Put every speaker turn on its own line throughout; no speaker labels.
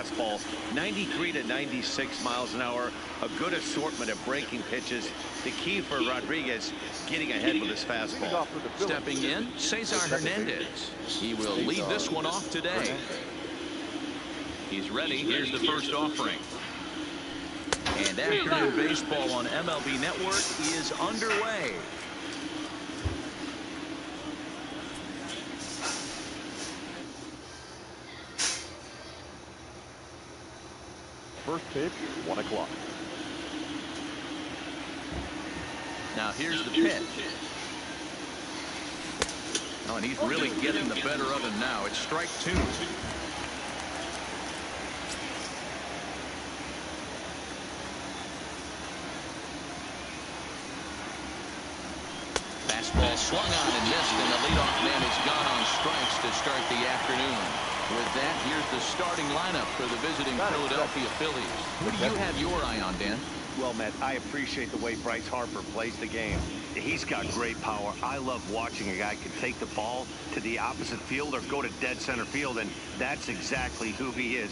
fastball, 93 to 96 miles an hour. A good assortment of breaking pitches. The key for Rodriguez, getting ahead with his fastball.
Stepping in, Cesar Hernandez. He will lead this one off today. He's ready. Here's the first offering. And afternoon baseball on MLB Network is underway.
First pitch, 1 o'clock.
Now here's the pitch. Oh, and he's really getting the better of him now. It's strike 2. Fastball swung on and missed, and the leadoff man is gone on strikes to start the afternoon. With that, here's the starting lineup for the visiting Philadelphia Phillies. Who do you have your eye on, Dan?
Well, Matt, I appreciate the way Bryce Harper plays the game. He's got great power. I love watching a guy can take the ball to the opposite field or go to dead center field, and that's exactly who he is.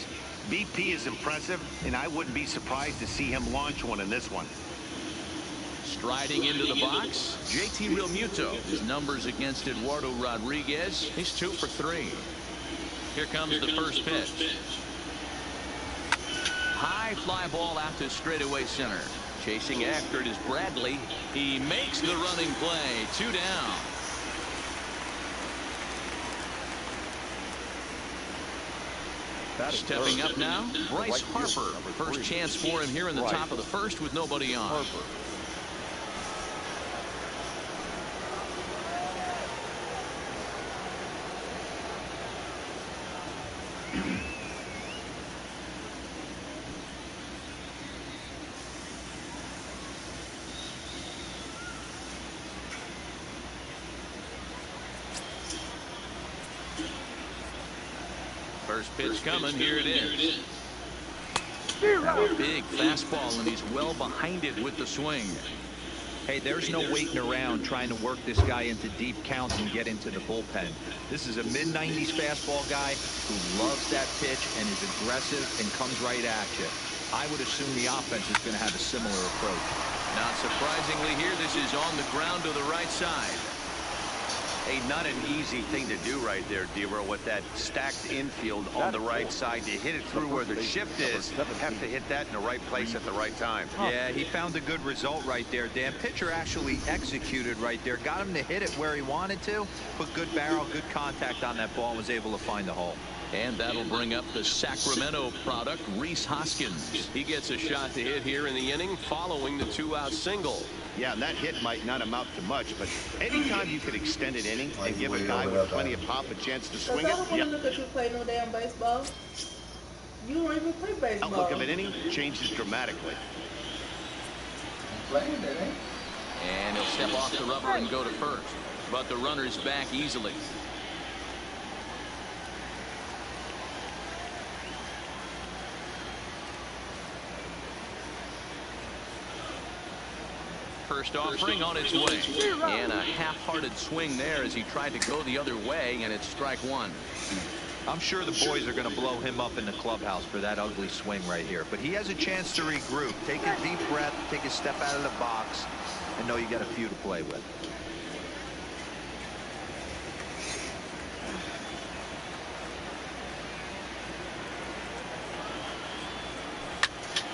BP is impressive, and I wouldn't be surprised to see him launch one in this one.
Striding into the box, JT Realmuto. His numbers against Eduardo Rodriguez. He's 2 for 3. Here comes the first pitch. High fly ball out to straightaway center. Chasing after it is Bradley. He makes the running play. 2 down. Stepping up now, Bryce Harper. First chance for him here in the top of the first with nobody on. First pitch coming. Here it is. A big fastball, and he's well behind it with the swing.
Hey, there's no waiting around trying to work this guy into deep counts and get into the bullpen. This is a mid-90s fastball guy who loves that pitch and is aggressive and comes right at you. I would assume the offense is going to have a similar approach.
Not surprisingly here, this is on the ground to the right side.
Hey, not an easy thing to do right there, Dero, with that stacked infield on the right side. To hit it through where the shift is, have to hit that in the right place at the right time.
Yeah, he found a good result right there, Dan. Pitcher actually executed right there. Got him to hit it where he wanted to. Put good barrel, good contact on that ball, and was able to find the hole.
And that'll bring up the Sacramento product, Rhys Hoskins. He gets a shot to hit here in the inning following the 2-out single.
Yeah, and that hit might not amount to much, but anytime you can extend an inning and give a guy with plenty of pop a chance to swing it.
I don't want to look at you play no damn baseball. You don't even play baseball.
Outlook of an inning changes dramatically.
And he'll step off the rubber and go to first. But the runner's back easily. First offering on its way. And a half-hearted swing there as he tried to go the other way, and it's strike 1.
I'm sure the boys are going to blow him up in the clubhouse for that ugly swing right here. But he has a chance to regroup. Take a deep breath, take a step out of the box, and know you got a few to play with.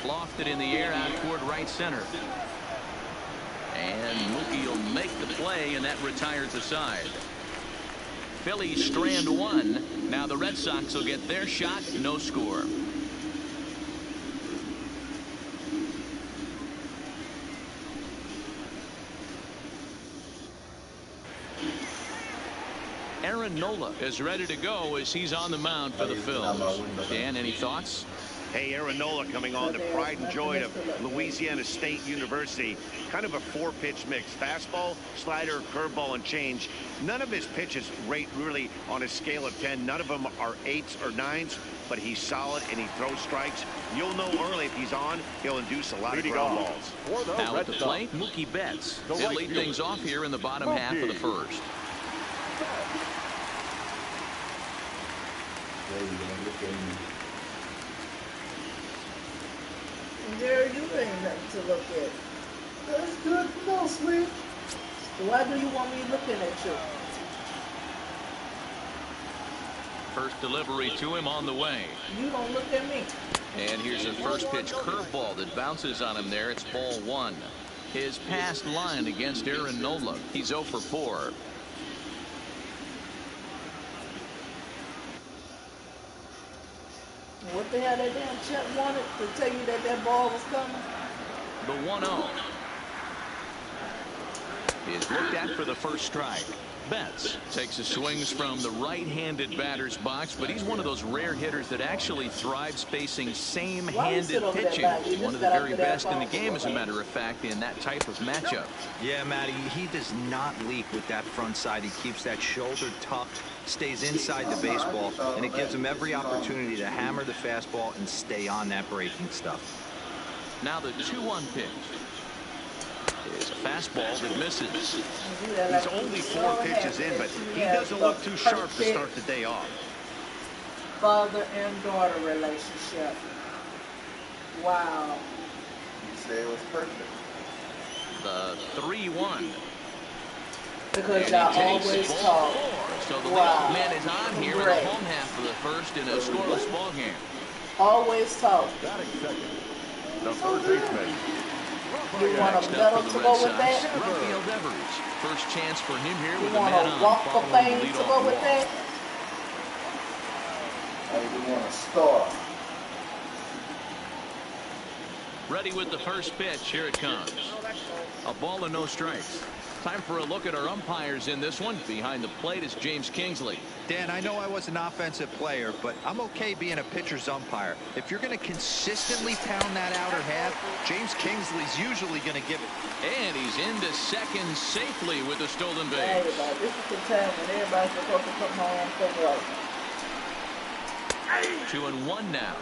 Lofted in the air out toward right center. And Mookie will make the play, and that retires the side. Phillies strand 1. Now the Red Sox will get their shot. No score. Aaron Nola is ready to go as he's on the mound for the Phils. Dan, any thoughts?
Hey, Aaron Nola coming on, the pride and joy of Louisiana State University. Kind of a 4-pitch mix. Fastball, slider, curveball, and change. None of his pitches rate really on a scale of 10. None of them are 8s or 9s, but he's solid and he throws strikes. You'll know early if he's on, he'll induce a lot of ground balls.
Now at the plate, Mookie Betts. He'll lead things off here in the bottom half of the first.
There you ain't nothing to look at.
That's good to know, Sweet.
Why do you want me looking at you?
First delivery to him on the way.
You don't look at me.
And here's a first pitch curveball that bounces on him there. It's ball 1. His past line against Aaron Nola. He's 0 for 4.
What the hell that damn chip wanted to tell you that that ball was coming?
The 1-0 is looked at for the first strike. Betts takes his swings from the right-handed batter's box, but he's one of those rare hitters that actually thrives facing same-handed pitching. One of the very best in the game, as a matter of fact, in that type of matchup.
Yeah, Matty, he does not leak with that front side. He keeps that shoulder tucked, stays inside the baseball, and it gives him every opportunity to hammer the fastball and stay on that breaking stuff.
Now the 2-1 pitch is a fastball that misses.
He's only 4 pitches in, but he doesn't look too sharp to start the day off.
Father and daughter relationship. Wow.
You say it was perfect.
The 3-1.
Because y'all always talk.
So the
Wow.
leadoff man is on here in the home half of the first in a scoreless ball game.
Always talk.
Batting second, the third baseman.
You want a
Next
medal
up for
to
the
go
Red
with
Sox,
that?
Raphael Devers. First chance for him here
You
with a
want
man
a
on
walk of
following the
fame to
leadoff
go with
walk.
that?
Hey, you want a star.
Ready with the first pitch. Here it comes. A ball and no strikes. Time for a look at our umpires in this one. Behind the plate is James Kingsley.
Dan, I know I was an offensive player, but I'm okay being a pitcher's umpire. If you're going to consistently pound that outer half, James Kingsley's usually going to give it.
And he's into second safely with a stolen base.
Everybody, this is the time when everybody's supposed to come home and play right.
2-1 now.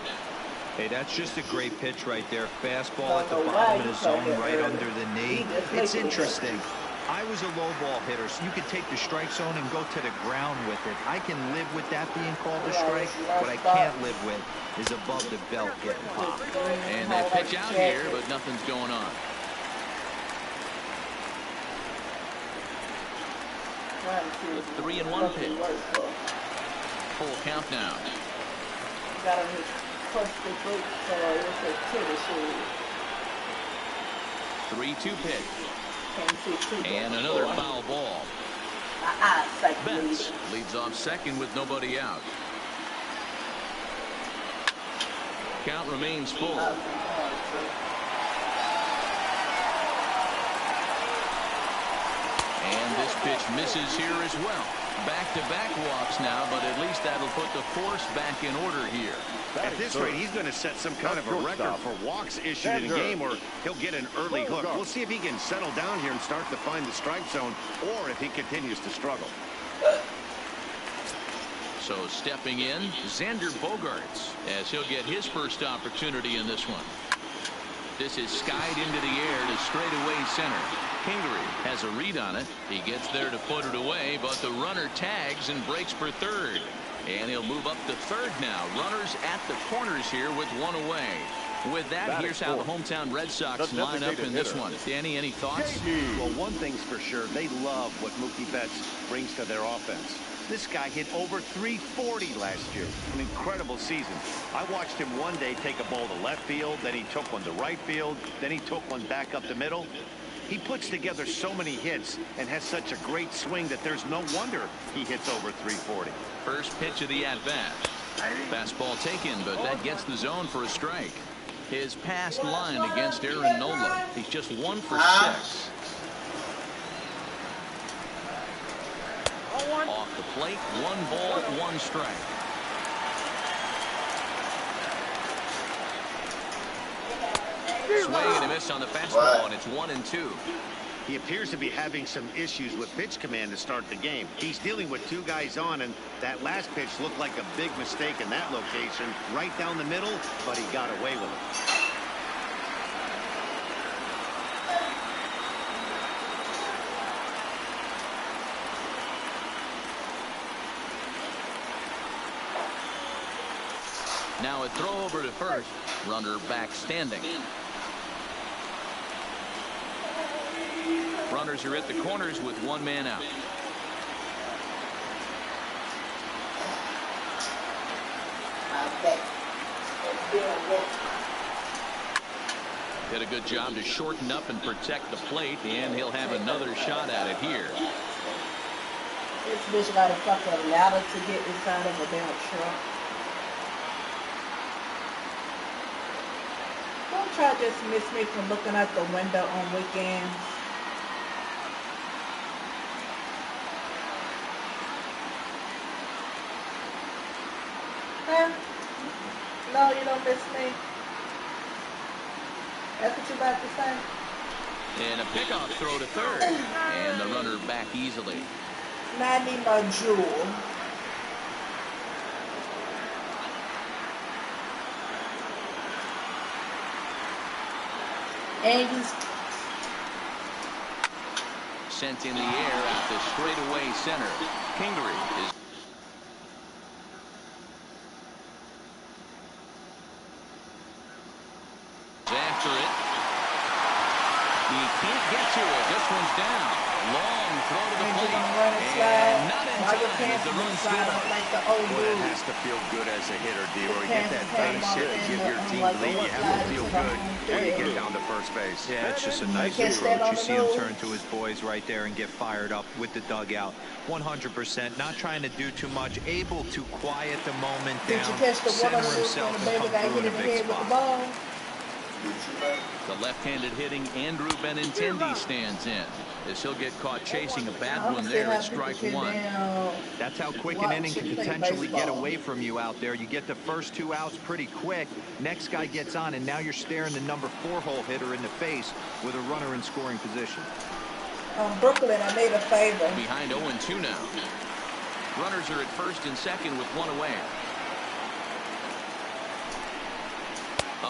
Hey, that's just a great pitch right there. Fastball at the bottom of the zone, right under the knee. It's interesting. I was a low ball hitter, so you could take the strike zone and go to the ground with it. I can live with that being called a strike. What I can't live with is above the belt getting popped.
And they pitch out here, but nothing's going on. The 3-1 pitch. Full count now.
Got on his first break, so it's a tennis shoe.
3-2 pitch. And another foul ball. Betts leads off second with nobody out. Count remains full. And this pitch misses here as well. Back-to-back walks now, but at least that'll put the force back in order here.
At this rate, he's going to set some kind of a record for walks issued in a game, or he'll get an early hook. We'll see if he can settle down here and start to find the strike zone, or if he continues to struggle.
So stepping in, Xander Bogaerts, as he'll get his first opportunity in this one. This is skied into the air to straightaway center. Kingery has a read on it. He gets there to put it away, but the runner tags and breaks for third. And he'll move up to third now. Runners at the corners here with one away. With that, here's how the hometown Red Sox line up in this one. Danny, any thoughts?
Well, one thing's for sure. They love what Mookie Betts brings to their offense. This guy hit over 340 last year. An incredible season. I watched him one day take a ball to left field, then he took one to right field, then he took one back up the middle. He puts together so many hits and has such a great swing that there's no wonder he hits over 340.
First pitch of the at-bat. Fastball taken, but that gets the zone for a strike. His past line against Aaron Nola. He's just 1 for 6. Off the plate, 1 ball, 1 strike. Swing and a miss on the fastball, and it's 1-2.
He appears to be having some issues with pitch command to start the game. He's dealing with 2 guys on, and that last pitch looked like a big mistake in that location, right down the middle, but he got away with it.
Now a throw over to first. Runner back standing. Runners are at the corners with one man out. Did a good job to shorten up and protect the plate, and he'll have another shot at it here.
This bitch got a fucking ladder to get inside of a damn truck. Don't try to dismiss me from looking out the window on weekends. Huh? No, you don't miss me. That's what you about to say?
And a pickoff throw to third. And the runner back easily.
Now I need my jewel. And he's
sent in the air out to straightaway center. Kingery is after it. He can't get to it. This one's down. Long throw to the plate. And not in time as the run scored.
Boy, that has to feel good as a hitter, D-Roy. Get that base hit and give your team the lead. You have to feel good. And you get down to first base.
Yeah, it's just a nice approach. You see him turn to his boys right there and get fired up with the dugout. 100%. Not trying to do too much. Able to quiet the moment down. Center himself and come through in a big spot.
The left-handed hitting Andrew Benintendi stands in as he'll get caught chasing a bad one there at strike one.
That's how quick an inning can potentially get away from you out there. You get the first 2 outs pretty quick. Next guy gets on, and now you're staring the number 4-hole hitter in the face with a runner in scoring position.
Brooklyn, I made a favor.
Behind 0-2 now. Runners are at first and second with one away.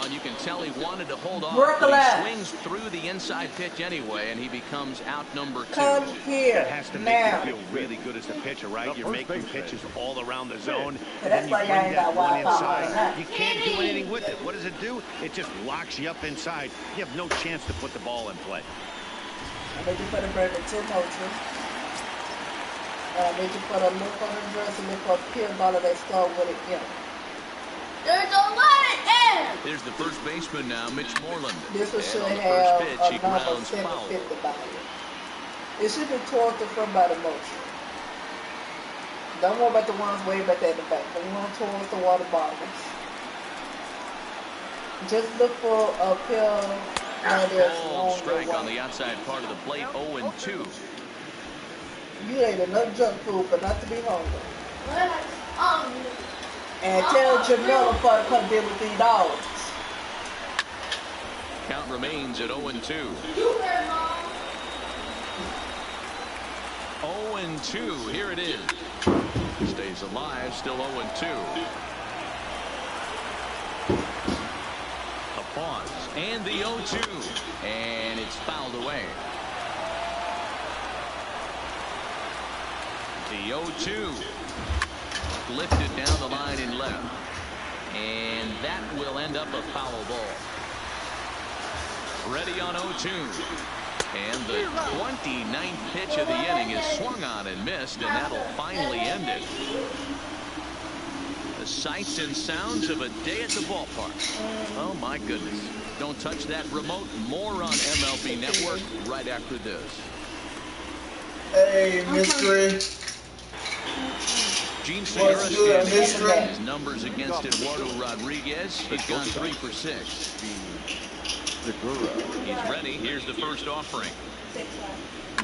And you can tell he wanted to hold off, but he swings through the inside pitch anyway, and he becomes out number 2.
Come here.
That has to make you feel really good as a pitcher, right? You're making pitches all around the zone, and then you bring that one inside. You can't do anything with it. What does it do? It just locks you up inside. You have no chance to put the ball in play.
I made you put a burger 2 motions. I made you put a look on the dress and look for a pill bottle that's called with it. Yeah.
There's a light in.
There's the first baseman now, Mitch Moreland.
This one should
on the
have
first pitch, he
a number
grounds foul.
750 by it. It should be towards the front by the motion. Don't worry about the ones way back there in the back. The one towards the water bottles. Just look for a pill that is
Ball strike on the outside part of the plate, 0-2.
You ate enough junk food for not to be hungry.
Well,
And tell Jamila for to come deal with these dogs.
Count remains at 0-2. 0-2. Here it is. Stays alive, still 0-2. A pause. And the 0-2. And it's fouled away. The 0-2. Lifted down the line in left. And that will end up a foul ball. Ready on 0-2. And the 29th pitch of the inning is swung on and missed, and that'll finally end it. The sights and sounds of a day at the ballpark. Oh, my goodness. Don't touch that remote. More on MLB Network right after this.
Hey, Mystery.
Gene Segura stands in his numbers against Eduardo Rodriguez. He's gone 3 for 6. He's ready. Here's the first offering.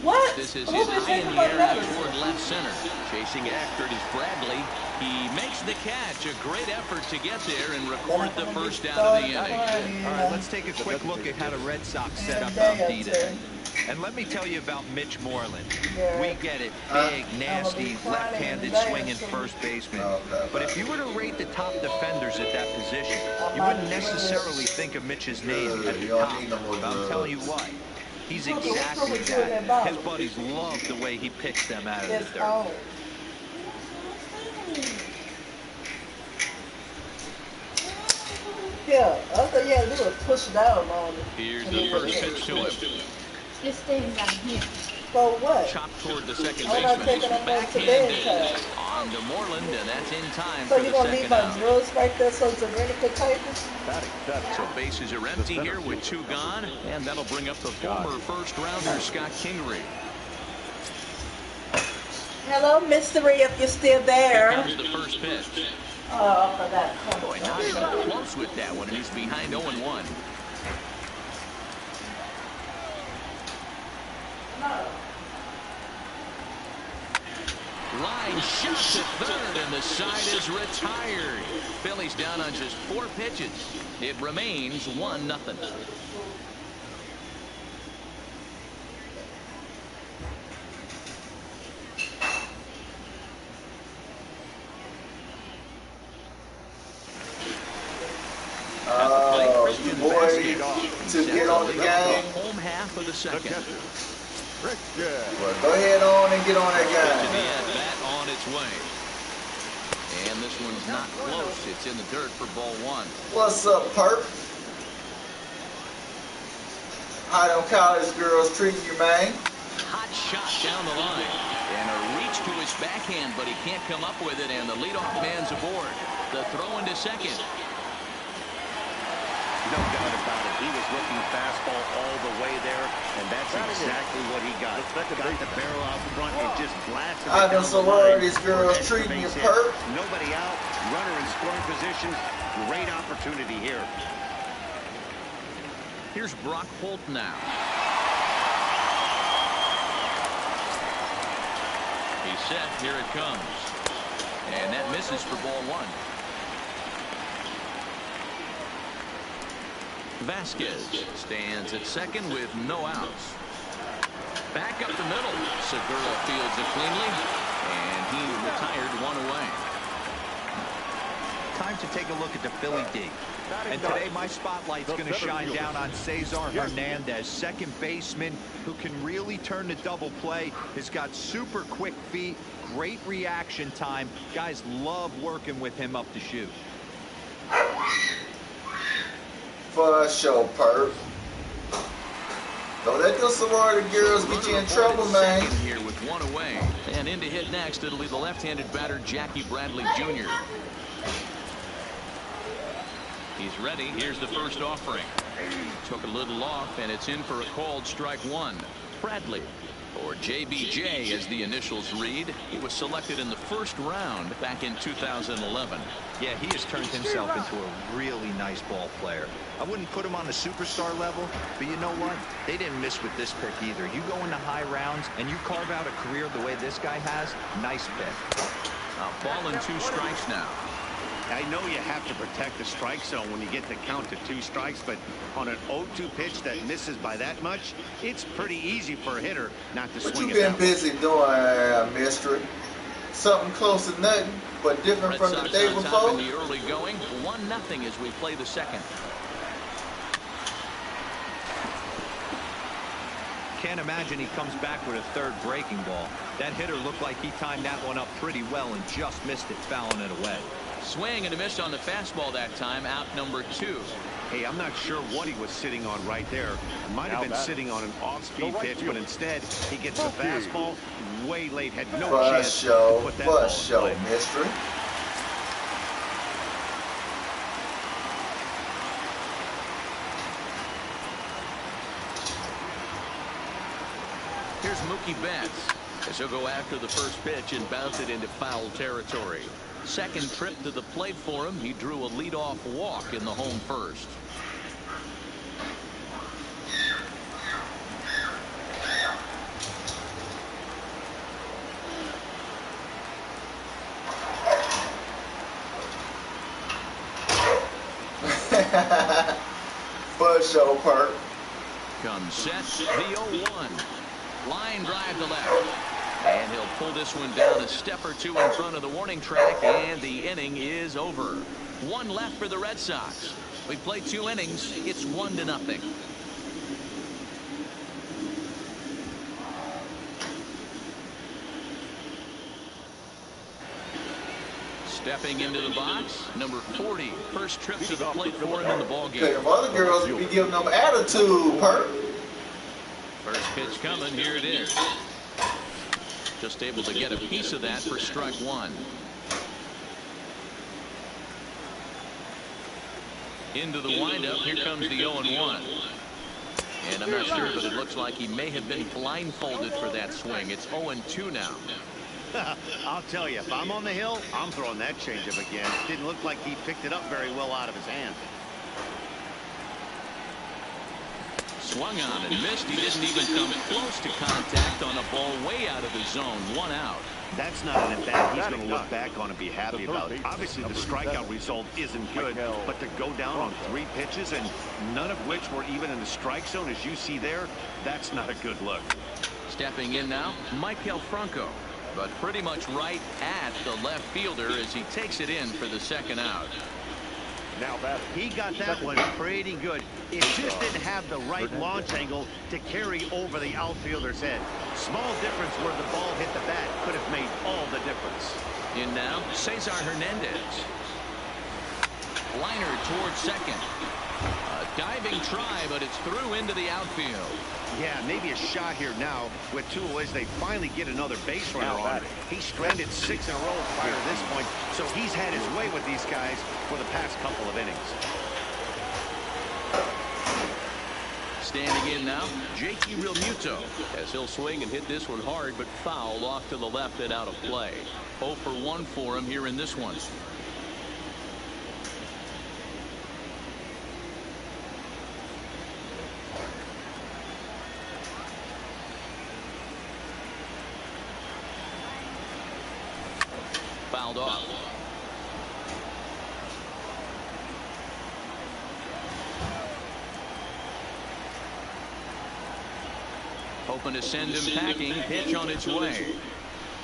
What?
This is hit high in the air toward left center. Chasing after it is Bradley. He makes the catch. A great effort to get there and record the first out of the inning.
All right, let's take a quick look at how the Red Sox set up on D today. And let me tell you about Mitch Moreland. We get it. Big, nasty, left-handed swinging first baseman. But if you were to rate the top defenders at that position, you wouldn't necessarily think of Mitch's name at the top. But I'm telling you what, he's exactly that. His buddies love the way he picks them out of the dirt.
Yeah, all you had to do was push down on it.
Here's
And
the
it
first
would
pitch to him.
It's staying down here.
So what?
Chopped toward the second
I'm not
baseman. He's
taking them up to
backhanded
bedtime.
on to Moreland, and that's in time
So
for
you
the
gonna leave
second
my
out.
drugs right there so Serena could take them?
Batting seventh.
So bases are empty here with 2 gone, and that'll bring up the former first-rounder Scott Kingery.
Hello, Mystery, if you're still
Here
there.
comes the first pitch.
Oh, I forgot.
Boy, not even close with that one, and he's behind 0-1. Line shot to third, and the side is retired. Phillies down on just 4 pitches. It remains 1-0.
Oh, boy, to get on the game.
Home half of the
The
second.
catcher, Christian.
Well, go ahead on and get on that
To the
game.
at-bat on its way. And this one's not close. It's in the dirt for ball 1.
What's up, Perp? How them college girls treating you, man?
Hot shot down the line. And a reach to his backhand, but he can't come up with it, and the leadoff man's aboard. The throw into second.
No doubt about it. He was looking fastball all the way there, and that's exactly what he got. Got the barrel out front and just blasted it
How
down
them
the line.
sororities girls
For extra
treating you,
base hit.
Perp?
Nobody out. Runner in scoring position. Great opportunity here.
Here's Brock Holt now. He's set. Here it comes. And that misses for ball 1. Vasquez stands at second with no outs. Back up the middle. Segura fields it cleanly, and he retired 1 away.
Time to take a look at the Philly D. And today my spotlight's going to shine down on Cesar Hernandez, second baseman who can really turn the double play. Has got super quick feet, great reaction time. Guys love working with him up the chute.
For sure, Perp. Don't let those sorority girls get you in trouble, man.
Second here with 1 away. And in to hit next, it'll be the left-handed batter, Jackie Bradley Jr. He's ready. Here's the first offering. Took a little off, and it's in for a called strike 1. Bradley, or JBJ as the initials read. He was selected in the first round back in 2011.
Yeah, he has turned himself into a really nice ball player. I wouldn't put him on the superstar level, but you know what? They didn't miss with this pick either. You go into high rounds and you carve out a career the way this guy has, nice pick.
A ball and 2 strikes now.
I know you have to protect the strike zone when you get the count to 2 strikes, but on an 0-2 pitch that misses by that much, it's pretty easy for a hitter not to
What
swing
you
it
been
that
busy doing, Mystery? Something close to nothing, but different
Red
from the
Sox
day
on top in
before?
the early going. 1-0 as we play the second.
Can't imagine he comes back with a third breaking ball. That hitter looked like he timed that one up pretty well and just missed it, fouling it away.
Swing and a miss on the fastball that time. Out number 2.
Hey, I'm not sure what he was sitting on right there. Might have been sitting on an off-speed pitch, but instead he gets the fastball way late. Had no chance to put that ball in play.
Mystery.
Here's Mookie Betts as he'll go after the first pitch and bounce it into foul territory. Second trip to the plate for him. He drew a leadoff walk in the home first.
For sure, Perp.
Comes set, the 0-1. Line drive to left. And he'll pull this one down a step or 2 in front of the warning track, and the inning is over. 1 left for the Red Sox. We played 2 innings. It's 1-0. Stepping into the box, number 40. First trip to the plate for him in the ball
Okay,
game.
if other girls be giving them attitude, Perk.
First pitch coming. Here it is. Just able to get a piece of that for strike one. Into the windup. Here comes the 0-1. And I'm not sure, but it looks like he may have been blindfolded for that swing. It's 0-2 now.
I'll tell you, if I'm on the hill, I'm throwing that changeup again. Didn't look like he picked it up very well out of his hand.
Swung on and missed. He didn't even come close to contact on a ball way out of the zone. 1 out.
That's not an at-bat he's going to look back on and be happy about. Obviously, the strikeout result isn't good, but to go down on 3 pitches and none of which were even in the strike zone, as you see there, that's not a good look.
Stepping in now, Michael Franco, but pretty much right at the left fielder as he takes it in for the 2nd out.
Now he got that one pretty good. It just didn't have the right launch angle to carry over the outfielder's head. Small difference where the ball hit the bat could have made all the difference.
In now, Cesar Hernandez. Liner towards second. A diving try, but it's through into the outfield.
Yeah, maybe a shot here now with 2 as they finally get another base runner on. He's stranded 6 in a row prior to this point, so he's had his way with these guys for the past couple of innings.
Standing in now, Jakey Realmuto, as he'll swing and hit this one hard, but foul off to the left and out of play. 0 for 1 for him here in this one. Fouled off. Hoping to send him packing. Pitch on its way.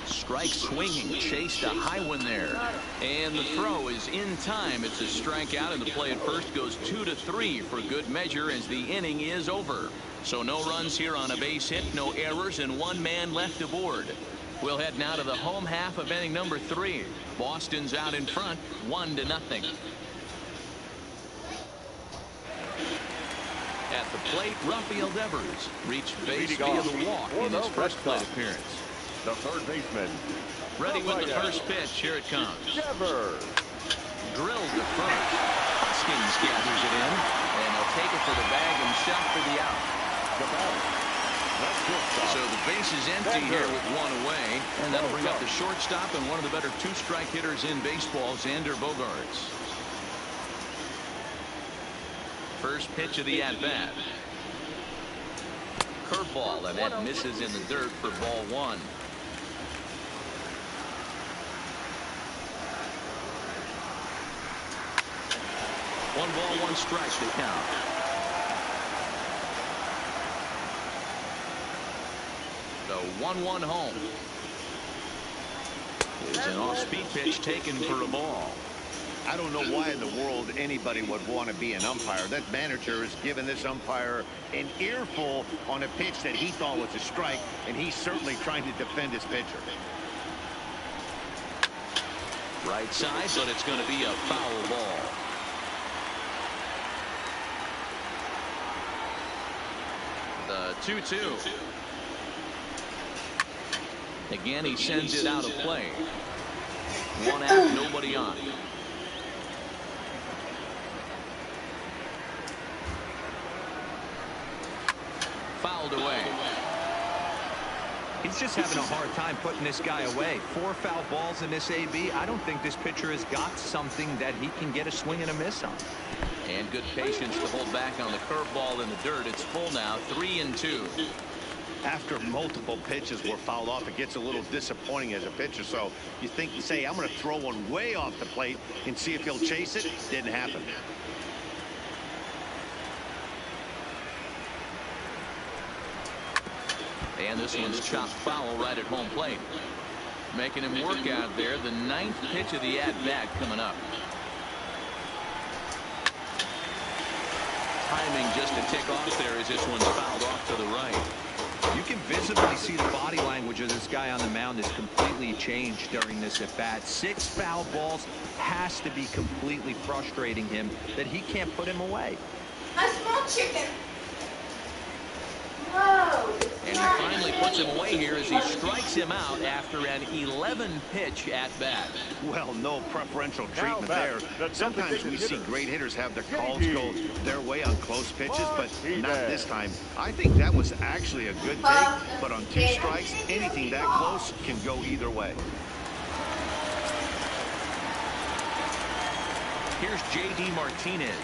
Strike swinging. Chased a high one there. And the throw is in time. It's a strikeout, and the play at first goes 2-3 for good measure as the inning is over. So no runs here on a base hit, no errors, and 1 man left aboard. We'll head now to the home half of inning number 3. Boston's out in front, 1-0. At the plate, Rafael Devers reached base via the walk in his first plate appearance.
The third baseman.
Ready with the first pitch. Here it comes.
Devers.
Drilled to first. Hoskins gathers it in, and he'll take it to the bag himself for the out. So the base is empty here with 1 away, and that'll bring up the shortstop and one of the better 2-strike hitters in baseball, Xander Bogaerts. First pitch of the at-bat. Curveball, and that misses in the dirt for ball 1. One ball, 1 strike to count. The 1-1 home. Is an off-speed pitch taken for a ball.
I don't know why in the world anybody would want to be an umpire. That manager has given this umpire an earful on a pitch that he thought was a strike, and he's certainly trying to defend his pitcher.
Right side, but it's going to be a foul ball. The 2-2. Again, he sends it out of play. 1 out, nobody on. Fouled away.
He's just having a hard time putting this guy away. 4 foul balls in this AB. I don't think this pitcher has got something that he can get a swing and a miss on.
And good patience to hold back on the curveball in the dirt. It's full now, 3-2.
After multiple pitches were fouled off, it gets a little disappointing as a pitcher. So you think, you say, I'm going to throw one way off the plate and see if he'll chase it. Didn't happen.
And this one's chopped foul right at home plate. Making him work out there. The 9th pitch of the at-bat coming up. Timing just to tick off there as this one's fouled off to the right.
You can visibly see the body language of this guy on the mound is completely changed during this at bat. 6 foul balls has to be completely frustrating him that he can't put him away.
A small chicken. No.
And he finally puts him away here as he strikes him out after an 11-pitch at bat.
Well, no preferential treatment there. Sometimes we see great hitters have their calls go their way on close pitches, but not this time. I think that was actually a good take, but on 2 strikes, anything that close can go either way.
Here's J.D. Martinez.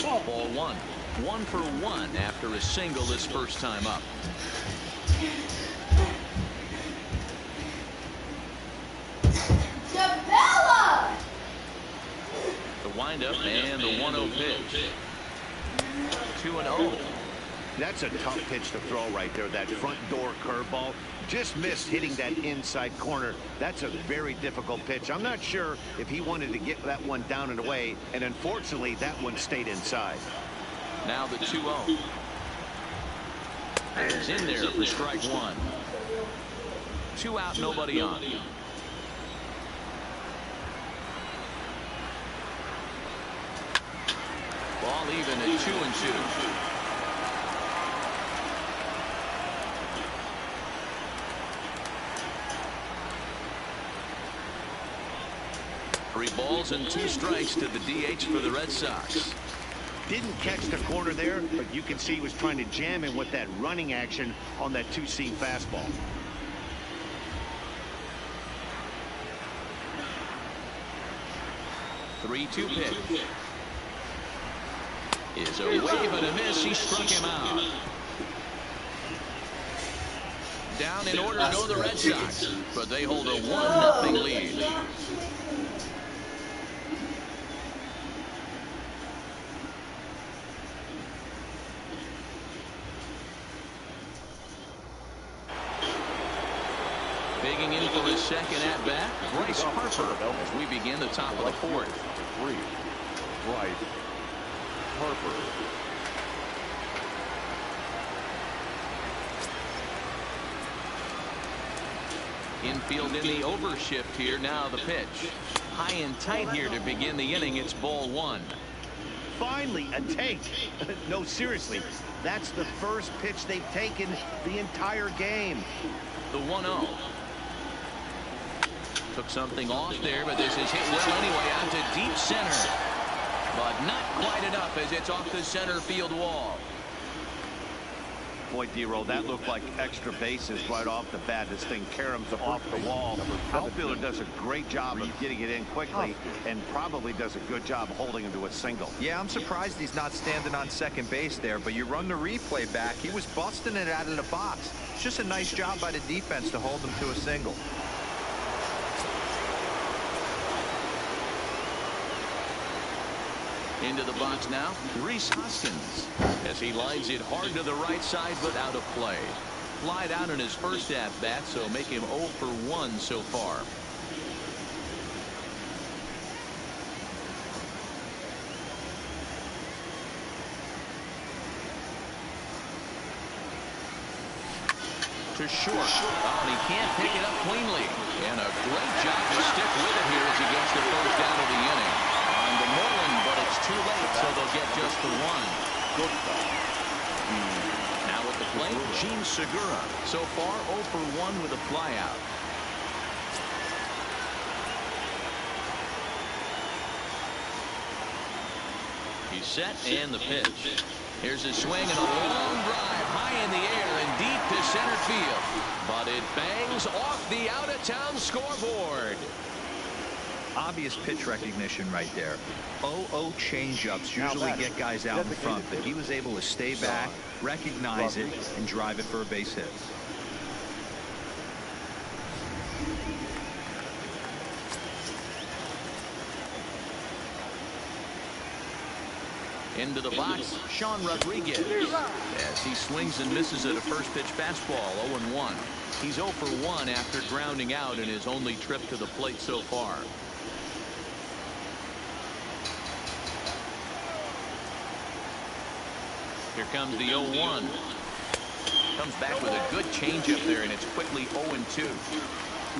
Ball 1. 1 for 1 after a single this first time up.
Isabella!
The windup and the 1-0 pitch. 2-0.
That's a tough pitch to throw right there. That front door curveball just missed hitting that inside corner. That's a very difficult pitch. I'm not sure if he wanted to get that one down and away, and unfortunately that one stayed inside.
Now the 2-0. It's in there for strike 1. 2 out, nobody on. Ball even at 2-2. Three balls and 2 strikes to the DH for the Red Sox.
Didn't catch the corner there, but you can see he was trying to jam him with that running action on that 2-seam fastball.
Three-two pitch. Is a wave and a miss. He struck him out. Down in order go the Red Sox, but they hold a 1-0 lead. Digging in for his second at-bat, Bryce Harper, as we begin the top of the 4th.
Bryce Harper.
Infield in the overshift here. Now the pitch. High and tight here to begin the inning. It's ball 1.
Finally, a take. No, seriously, that's the first pitch they've taken the entire game.
The 1-0. Took something off there, but this is hit well anyway out to deep center. But not quite enough as it's off the center field wall.
Boy, D-Roll, that looked like extra bases right off the bat. This thing caroms off the wall. Outfielder does a great job of getting it in quickly and probably does a good job holding him to a single.
Yeah, I'm surprised he's not standing on second base there, but you run the replay back. He was busting it out of the box. It's just a nice job by the defense to hold him to a single.
Into the box now, Rhys Hoskins, as he lines it hard to the right side, but out of play. Flied out in his first at-bat, so make him 0 for 1 so far. To short. Oh, and he can't pick it up cleanly. And a great job to stick with it here as he gets the first out of the inning. On to Moreland, but it's too late, so they'll get just the 1. Now at the plate, Gene Segura. So far, 0 for 1 with a flyout. He's set, and the pitch. Here's a swing and a long drive high in the air and deep to center field. But it bangs off the out-of-town scoreboard.
Obvious pitch recognition right there. 0-0 changeups usually get guys out in front, but he was able to stay back, recognize it, and drive it for a base hit.
Into the box, Sean Rodriguez, as he swings and misses at a first pitch fastball. 0-1. He's 0 for 1 after grounding out in his only trip to the plate so far. Here comes the 0-1. Comes back with a good changeup there, and it's quickly 0-2.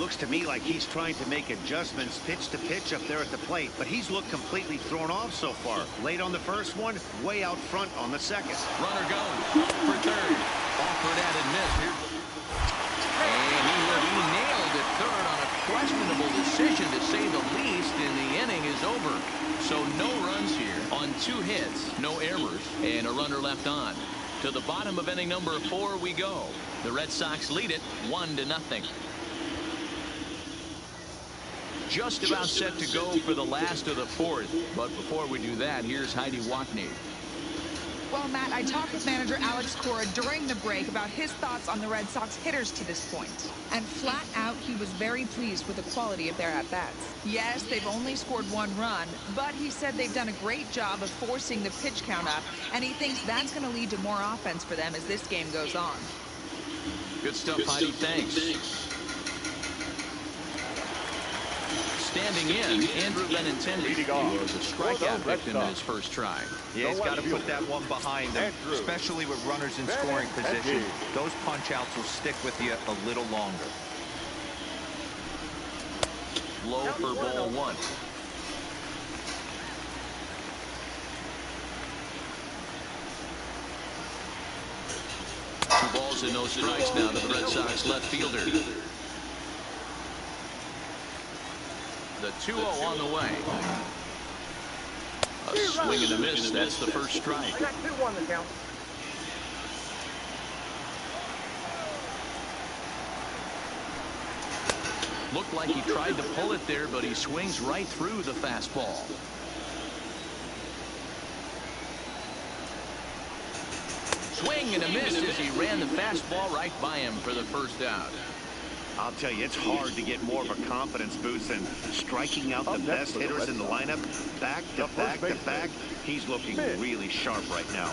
Looks to me like he's trying to make adjustments pitch to pitch up there at the plate, but he's looked completely thrown off so far. Late on the first one, way out front on the second.
Runner goes for third. Offered at and missed. And he nailed it third on a questionable decision, to say the least, and the inning is over. So no runs here on 2 hits, no errors, and a runner left on. To the bottom of inning number 4 we go. The Red Sox lead it 1-0. Just about set to go for the last of the 4th. But before we do that, here's Heidi Watney.
Well, Matt, I talked with manager Alex Cora during the break about his thoughts on the Red Sox hitters to this point. And flat out, he was very pleased with the quality of their at-bats. Yes, they've only scored 1 run, but he said they've done a great job of forcing the pitch count up, and he thinks that's going to lead to more offense for them as this game goes on.
Good stuff, Heidi. Thanks. Standing in, Andrew Benintendi was a strikeout victim in his first try.
Yeah, he's got to put that one behind him, especially with runners in scoring position. Those punch-outs will stick with you a little longer.
Low for ball 1. 2 balls and no strikes now to the Red Sox left fielder. The 2-0 on the way. A swing and a miss. That's the first strike.
I got 2-1 to count.
Looked like he tried to pull it there, but he swings right through the fastball. Swing and a miss as he ran the fastball right by him for the first out.
I'll tell you, it's hard to get more of a confidence boost than striking out the best hitters in the lineup. Back to back to back. He's looking really sharp right now.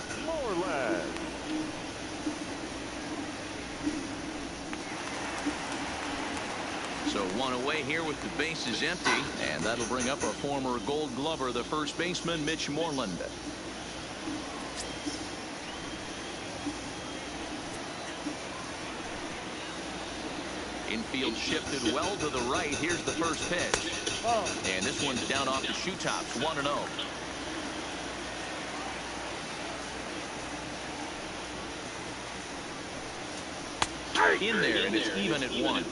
So 1 away here with the bases empty, and that'll bring up a former Gold Glover, the first baseman, Mitch Moreland. Infield shifted well to the right. Here's the first pitch. And this one's down off the shoe tops, 1-0. In there, and it's even at 1.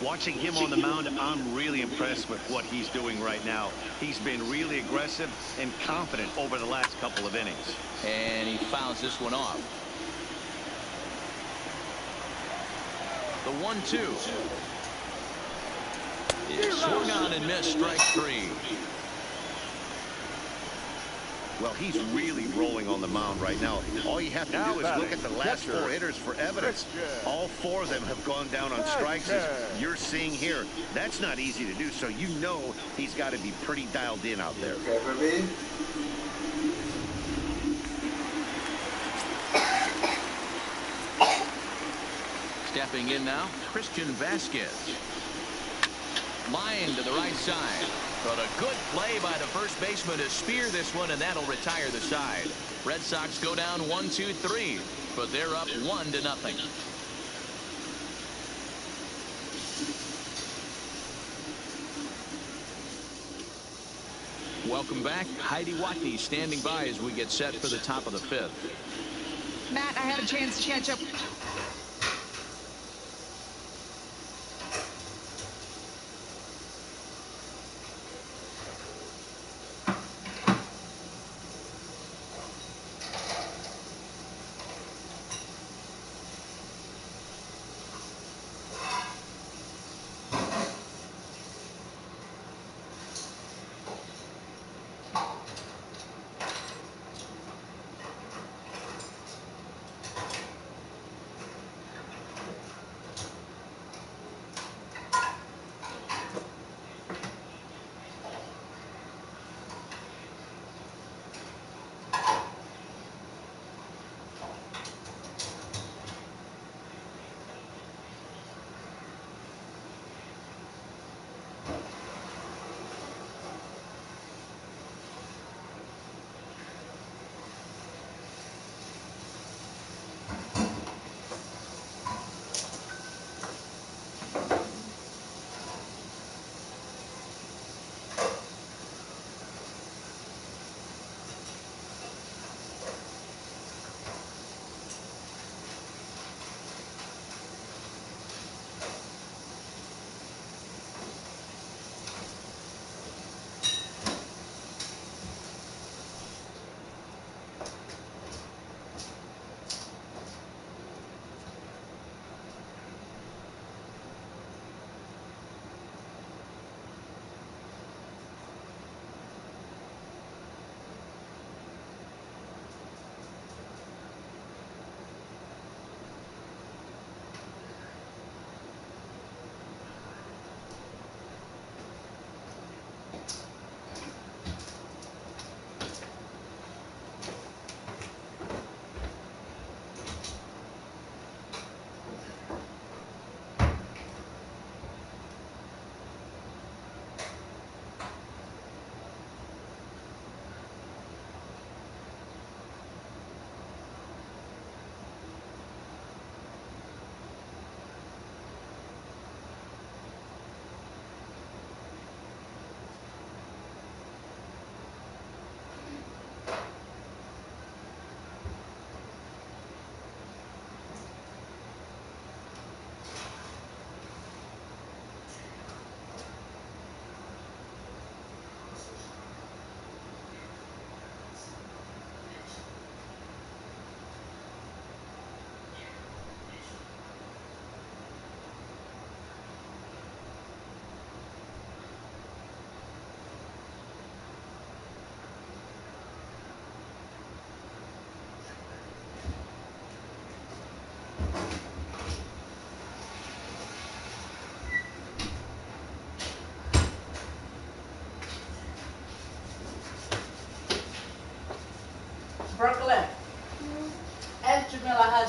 Watching him on the mound, I'm really impressed with what he's doing right now. He's been really aggressive and confident over the last couple of innings.
And he fouls this one off. The 1-2. It's swung on and missed, strike 3.
Well, he's really rolling on the mound right now. All you have to do is look at the last 4 hitters for evidence. All 4 of them have gone down on strikes, as you're seeing here. That's not easy to do, so you know he's got to be pretty dialed in out there.
Stepping in now, Christian Vasquez. Line to the right side. But a good play by the first baseman to spear this one, and that'll retire the side. Red Sox go down 1-2-3, but they're up 1-0. Welcome back. Heidi Watney standing by as we get set for the top of the 5th.
Matt, I had a chance to catch up.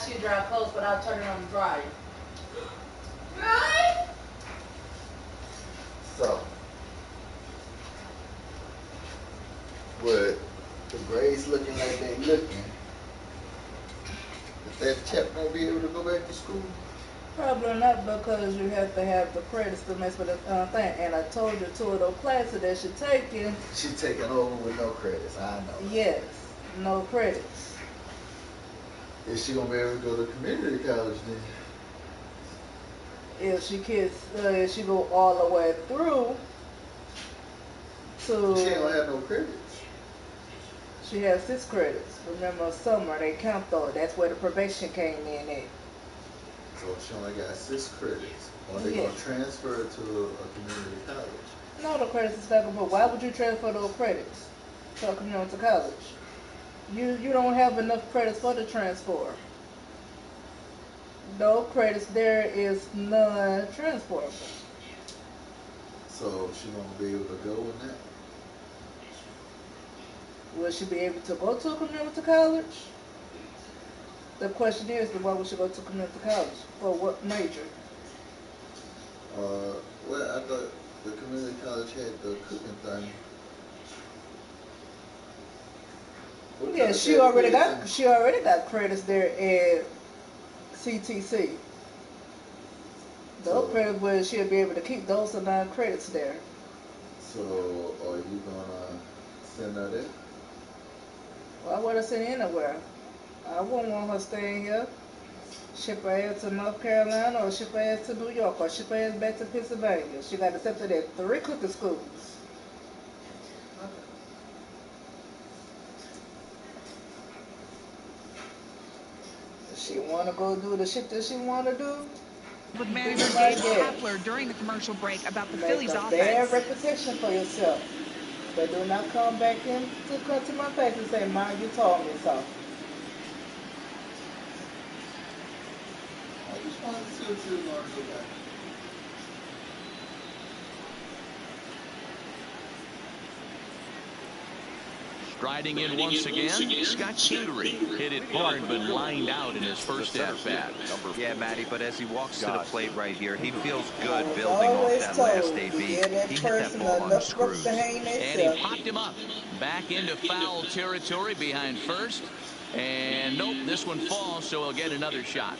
she dry clothes without turning on the dryer.
Really?
So, with the grades looking like they looking, is that chap gonna be able to go back to school?
Probably not, because you have to have the credits to mess with the thing. And I told you two of those classes that she taking.
She taking over with no credits. I know.
Yes, no credits.
Is she gonna be able to go to community college then?
If she go all the way through to.
She ain't gonna have no credits.
She has 6 credits. Remember, summer they count though. That's where the probation came in at.
So she only got 6 credits. Or they gonna transfer her to a community college?
No, the credits is stuck. But why would you transfer those credits to a community college? You don't have enough credits for the transfer. No credits there is non-transferable.
So she gonna be able to go with that?
Will she be able to go to a community college? The question is, why would she go to community college? For what major?
Well, I thought the community college had the cooking thing. What
Yeah,
kind of
she already
education?
got credits there at CTC. Those credits where she'll be able to keep those 9 credits there.
So are you gonna send her there?
Why would I send anywhere? I wouldn't want her staying here. Ship her ass to North Carolina or ship her ass to New York or ship her ass back to Pennsylvania. She got accepted at 3 cooking schools. She want to go do the shit that she want to do.
With manager Gabe Kapler during the commercial break about the Phillies
Make a
offense.
bad reputation for yourself. But do not come back in to come to my face and say, "Mom, you told me so."
I just wanted to see what you were gonna do back.
Striding in once again, Scott Kingery hit it hard but lined out in his first at-bat.
Yeah, Matty, but as he walks to the plate right here, he feels good building off that last AB. He hit that ball on the screws.
And he popped him up. Back into foul territory behind first. And nope, this one falls, so he'll get another shot.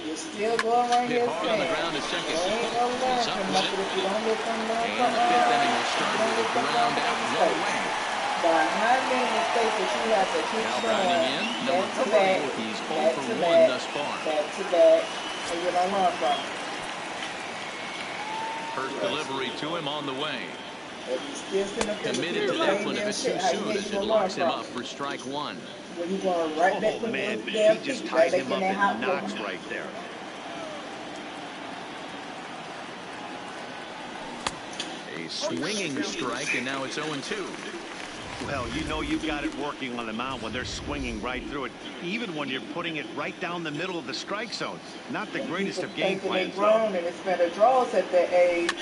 You're still going right
Hit
here
hard on the ground to second.
You ain't gonna learn
He's up
from
with
nothing
it.
if you don't let them learn
And
from
the fifth inning will start with a ground out, one away.
By how many mistakes that you have to keep
Now
showing
grounding in, number
back to
4.
back,
He's 0
back
for
to
1
back,
thus far.
back to back, and you don't learn from it.
First delivery to him on the way.
If you still sitting up there
Committed to that one if it's too soon as it locks him up for strike 1.
When you going right back
Oh,
from
man,
those
he
damn
just
feet,
ties
right
him
back
up
in that hot
and knocks
water.
right there.
A swinging strike, and now it's 0-2.
Well, you know you've got it working on the mound when they're swinging right through it, even when you're putting it right down the middle of the strike zone. Not the greatest of game plans, though.
And it's better draws at that age.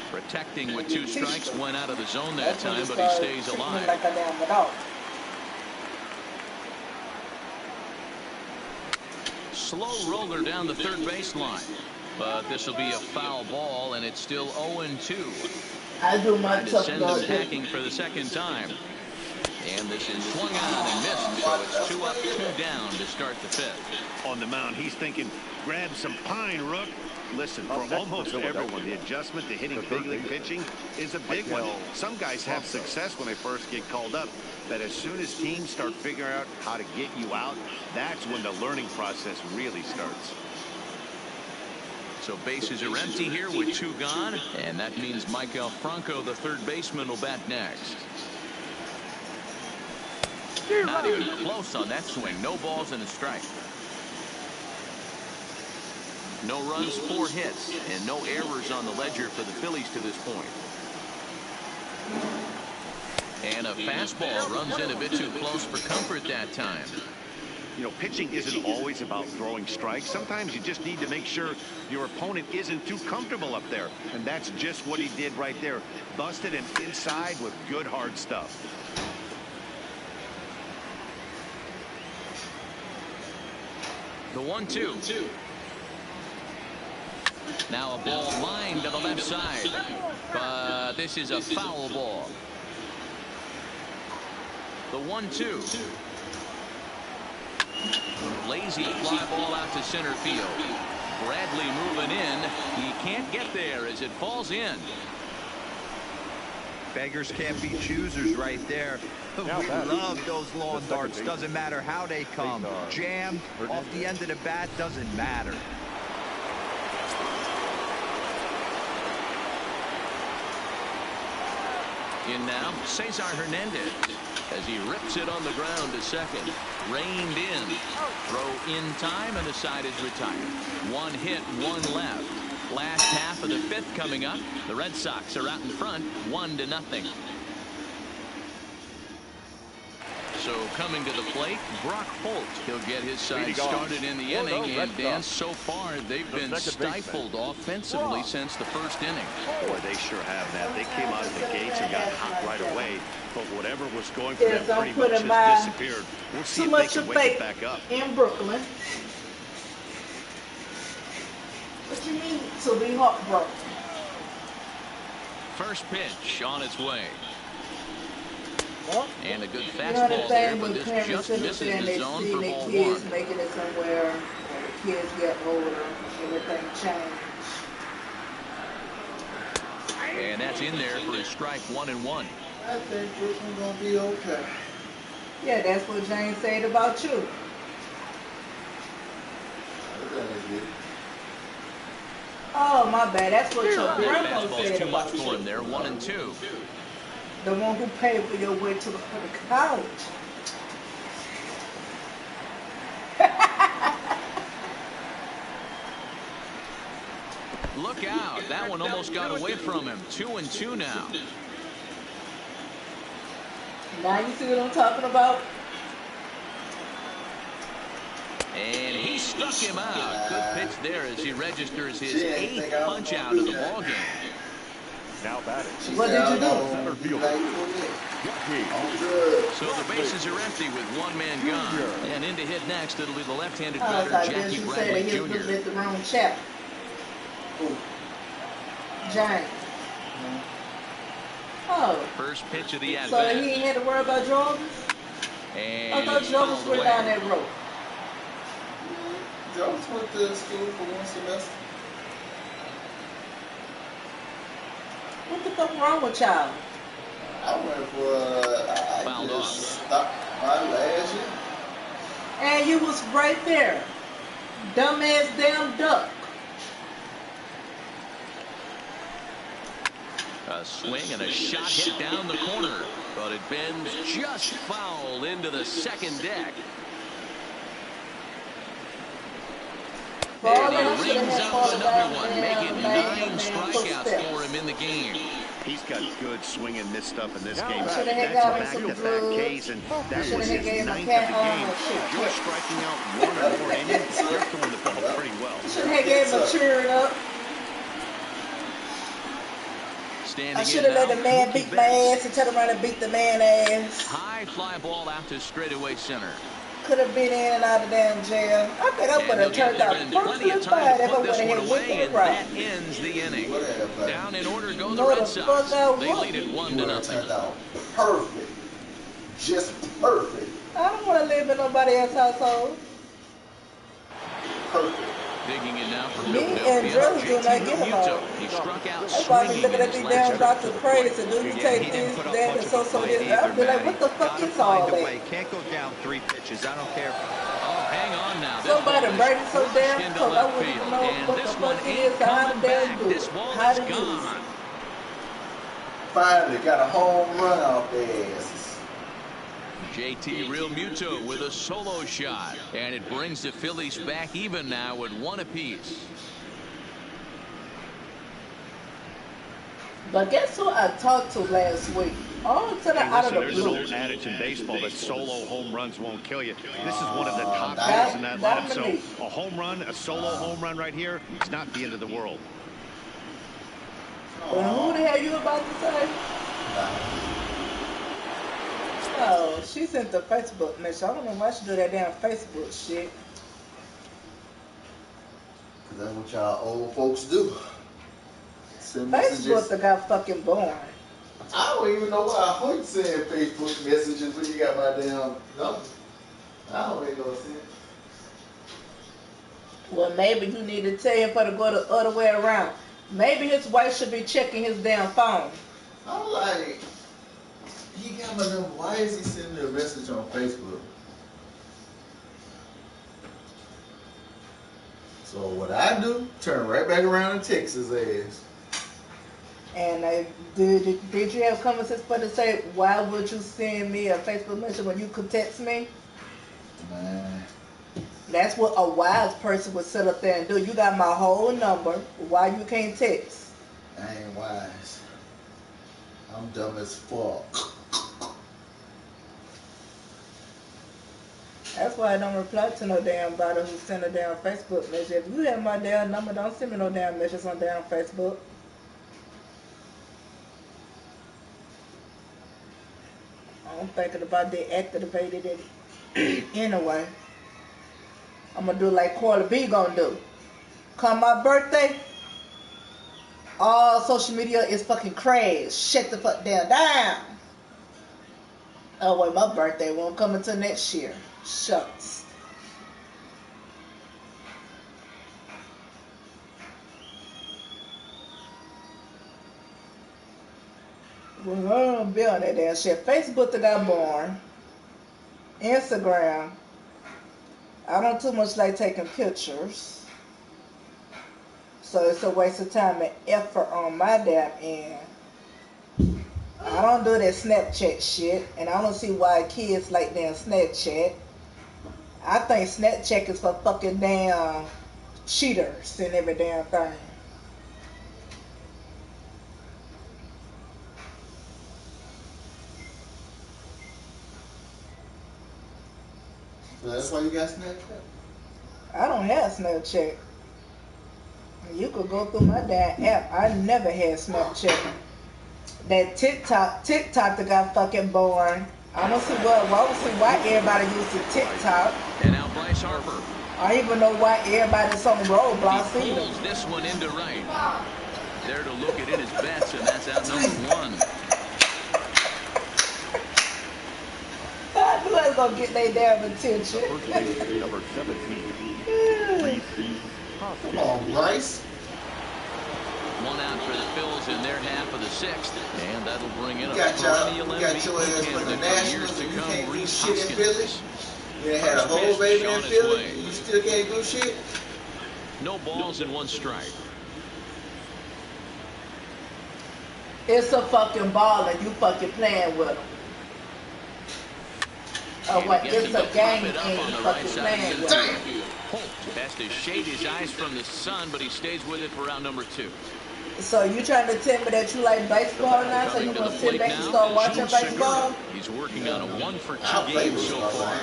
Protecting with 2 strikes, went out of the zone that time, but he stays alive.
Like a damn dog.
Slow roller down the third baseline. But this will be a foul ball, and it's still 0-2.
I do my
Trying to
tough
send
love.
him packing for the second time. And this is swung on and missed, so it's 2 up, 2 down to start the 5th.
On the mound, he's thinking, grab some pine, Rook. Listen, for almost everyone, the adjustment to hitting big league pitching is a big one. Some guys have success when they first get called up, but as soon as teams start figuring out how to get you out, that's when the learning process really starts.
So bases are empty here with 2 gone, and that means Michael Franco, the third baseman, will bat next. Not even close on that swing. No balls and a strike. No runs, 4 hits, and no errors on the ledger for the Phillies to this point. And a fastball runs in a bit too close for comfort that time.
You know, pitching isn't always about throwing strikes. Sometimes you just need to make sure your opponent isn't too comfortable up there. And that's just what he did right there. Busted him inside with good hard stuff.
The 1-2. Now a ball lined to the left side. But this is a foul ball. The 1-2. Lazy fly ball out to center field. Bradley moving in. He can't get there as it falls in.
Beggars can't be choosers right there. We love those lawn darts. Doesn't matter how they come. Jammed off the end of the bat doesn't matter.
In now, Cesar Hernandez as he rips it on the ground to second. Reined in. Throw in time and the side is retired. One hit, one left. Last half of the fifth coming up. The Red Sox are out in front, 1-0. So coming to the plate, Brock Holt. He'll get his side started in the inning. And Dan, so far they've been stifled offensively since the first inning.
Boy, they sure have, Matt. They came out of the gates and got hot right away. But whatever was going for them pretty much has disappeared. We'll see if they can wake it back up.
In Brooklyn. What you mean to be heartbroken?
First pitch on its way.
Well,
and a good
you
fastball
know the
there,
thing
but
when
this
parents
just
sit
misses
there and
the
they
zone
see
for
their
ball
kids
one.
making it somewhere, and the kids get older, everything change.
And that's in there for a strike 1-1.
I think Brooklyn's gonna be okay.
Yeah, that's what James said about you. Oh, my bad. That's what your grandma
Fastball's
said
too much
about
for him
you.
there, 1-2.
The one who paid for your way to the college.
Look out. That one almost got away from him. 2-2 now.
Now you see what I'm talking about?
And he struck him out. Good pitch there as he registers his 8th punch out of the ballgame.
Now batting.
What did you do?
Center fielder.
So the bases are empty with one man gone. And in to hit next, it'll be the left-handed
Oh,
batter,
so I guess
Jackie
you said
Bradley
that he was
Jr.
looking at the wrong chapter. James. Oh.
First pitch of the
So
at-bat.
he ain't had to worry about Jarvis? I
And
thought
it's
Jarvis
fouled
went
away.
down that road.
Jarvis went to school for one semester.
What the fuck wrong with y'all?
I went for I
Fouled
just
off.
stopped my last year.
And you was right there. Dumbass damn duck.
A swing and a shot hit down the corner, but it bends just foul into the second deck. And he rings up another one, making 9 strikeouts for him in the game.
He's got good swing and miss stuff in this
Now
game.
batting.
Should've hit
That's
got him some
back-to-back
drugs.
Ks, and that
Should've
was
hit
his
gave him a
9th
cat
of the game.
shit.
If you're striking out 1 or more innings, you're throwing the ball pretty well.
Should have gave him a cheering up.
Standing
I
in
should have let
now,
the man
Mookie
beat my
Betts.
ass and turn around and beat the man ass.
High fly ball out to straightaway center.
Could have been in and out of damn jail. I think I would
And
have
he'll
turned
get
out
there in
perfectly
plenty of
fine
time
if
to
I
put
would
this
have
one
hit
away,
with
and
the rock.
that ends the inning. Down in order go the
No,
Red
the
Sox.
fuck I
They
won't.
lead it 1-0.
Turned out perfect. Just perfect.
I don't want to live in nobody else's household.
Perfect.
Digging in now for
Me
Philadelphia,
and Drills do not
JT
get
Realmuto.
along.
He struck out
That's why I be
swinging
looking
in
at
his
these
last
damn
trip
doctor
to the
praise
plate.
and do you
Yeah, he
take
didn't
this,
put up
that,
much
and
of
so
a fight
this.
either,
I'll be like,
Matty.
what the fuck
Gotta
is all
find a
that?
way. Can't go down 3 pitches. I don't care.
Oh, hang on now. This
Somebody
ball is
burning so
pushed
damn
into
close. I
left
wouldn't
field.
know
And
what the
this
fuck
one
it
ain't
is, how to
coming
damn
back.
do
This
it.
ball
How
is
to use it.
gone.
Finally got a home run off their asses.
JT Realmuto with a solo shot. And it brings the Phillies back even now at 1 apiece.
But guess who I talked to last week? All to the
Hey,
out of
listen,
the
there's an
blue.
old adage in baseball that solo home runs won't kill you. This is one of the top
That-
guys in that lineup. So
Dominique.
a home run, a solo home run right here, it's not the end of the world.
Well, who the hell you about to say? Oh, she sent the Facebook message. I don't know why she do that damn Facebook shit.
That's what y'all old folks do. Send messages.
Facebook got fucking born.
I don't even know why Hoyt send Facebook messages when you got my damn number. I don't make no sense.
Well, maybe you need to tell him for to go the other way around. Maybe his wife should be checking his damn phone.
I'm like, he got my number. Why is he sending me a message on Facebook? So what I do, turn right back around and text his ass.
And did you have common sense for to say, why would you send me a Facebook message when you could text me?
Man.
That's what a wise person would sit up there and do. You got my whole number. Why you can't text?
I ain't wise. I'm dumb as fuck.
That's why I don't reply to no damn body who send a damn Facebook message. If you have my damn number, don't send me no damn messages on damn Facebook. I'm thinking about deactivating it anyway. I'm gonna do like Carla B gonna do. Come my birthday, all social media is fucking crazy. Shut the fuck down. Oh wait, my birthday won't come until next year. Shucks. Well, I don't be on that damn shit. Facebook that got born. Instagram. I don't too much like taking pictures. So it's a waste of time and effort on my damn end. I don't do that Snapchat shit. And I don't see why kids like damn Snapchat. I think Snapchat is for fucking damn cheaters and every damn thing.
So that's why you got Snapchat?
I don't have Snapchat. You could go through my damn app. I never had Snapchat. That TikTok that got fucking born. I don't see why everybody uses TikTok.
And now Bryce Harper.
I don't even know why everybody's on Roblox
He
either.
pulls this one into right. There to look at it is Betts, and that's out number one.
I knew I was gonna get their damn attention.
Number 17.
Come on, Bryce.
One out for the Phils in their half of the sixth, and that'll bring in a
got
perennial
your ass
MVP
for the
candidate for years
Nationals
to
and you
come,
can't do
Reese
shit in Philly?
Hoskins.
You had a whole baby in Philly and you still can't do shit?
No balls and one strike.
It's a fucking ball and you fucking playing with them. Oh wait, it's a game and you fucking playing with them.
Holt has to shade his eyes from the sun, but he stays with it for round number two.
So you trying to tell me that you like baseball now? So you gonna sit back and start watching baseball?
He's working on a 1-for-2 game so far.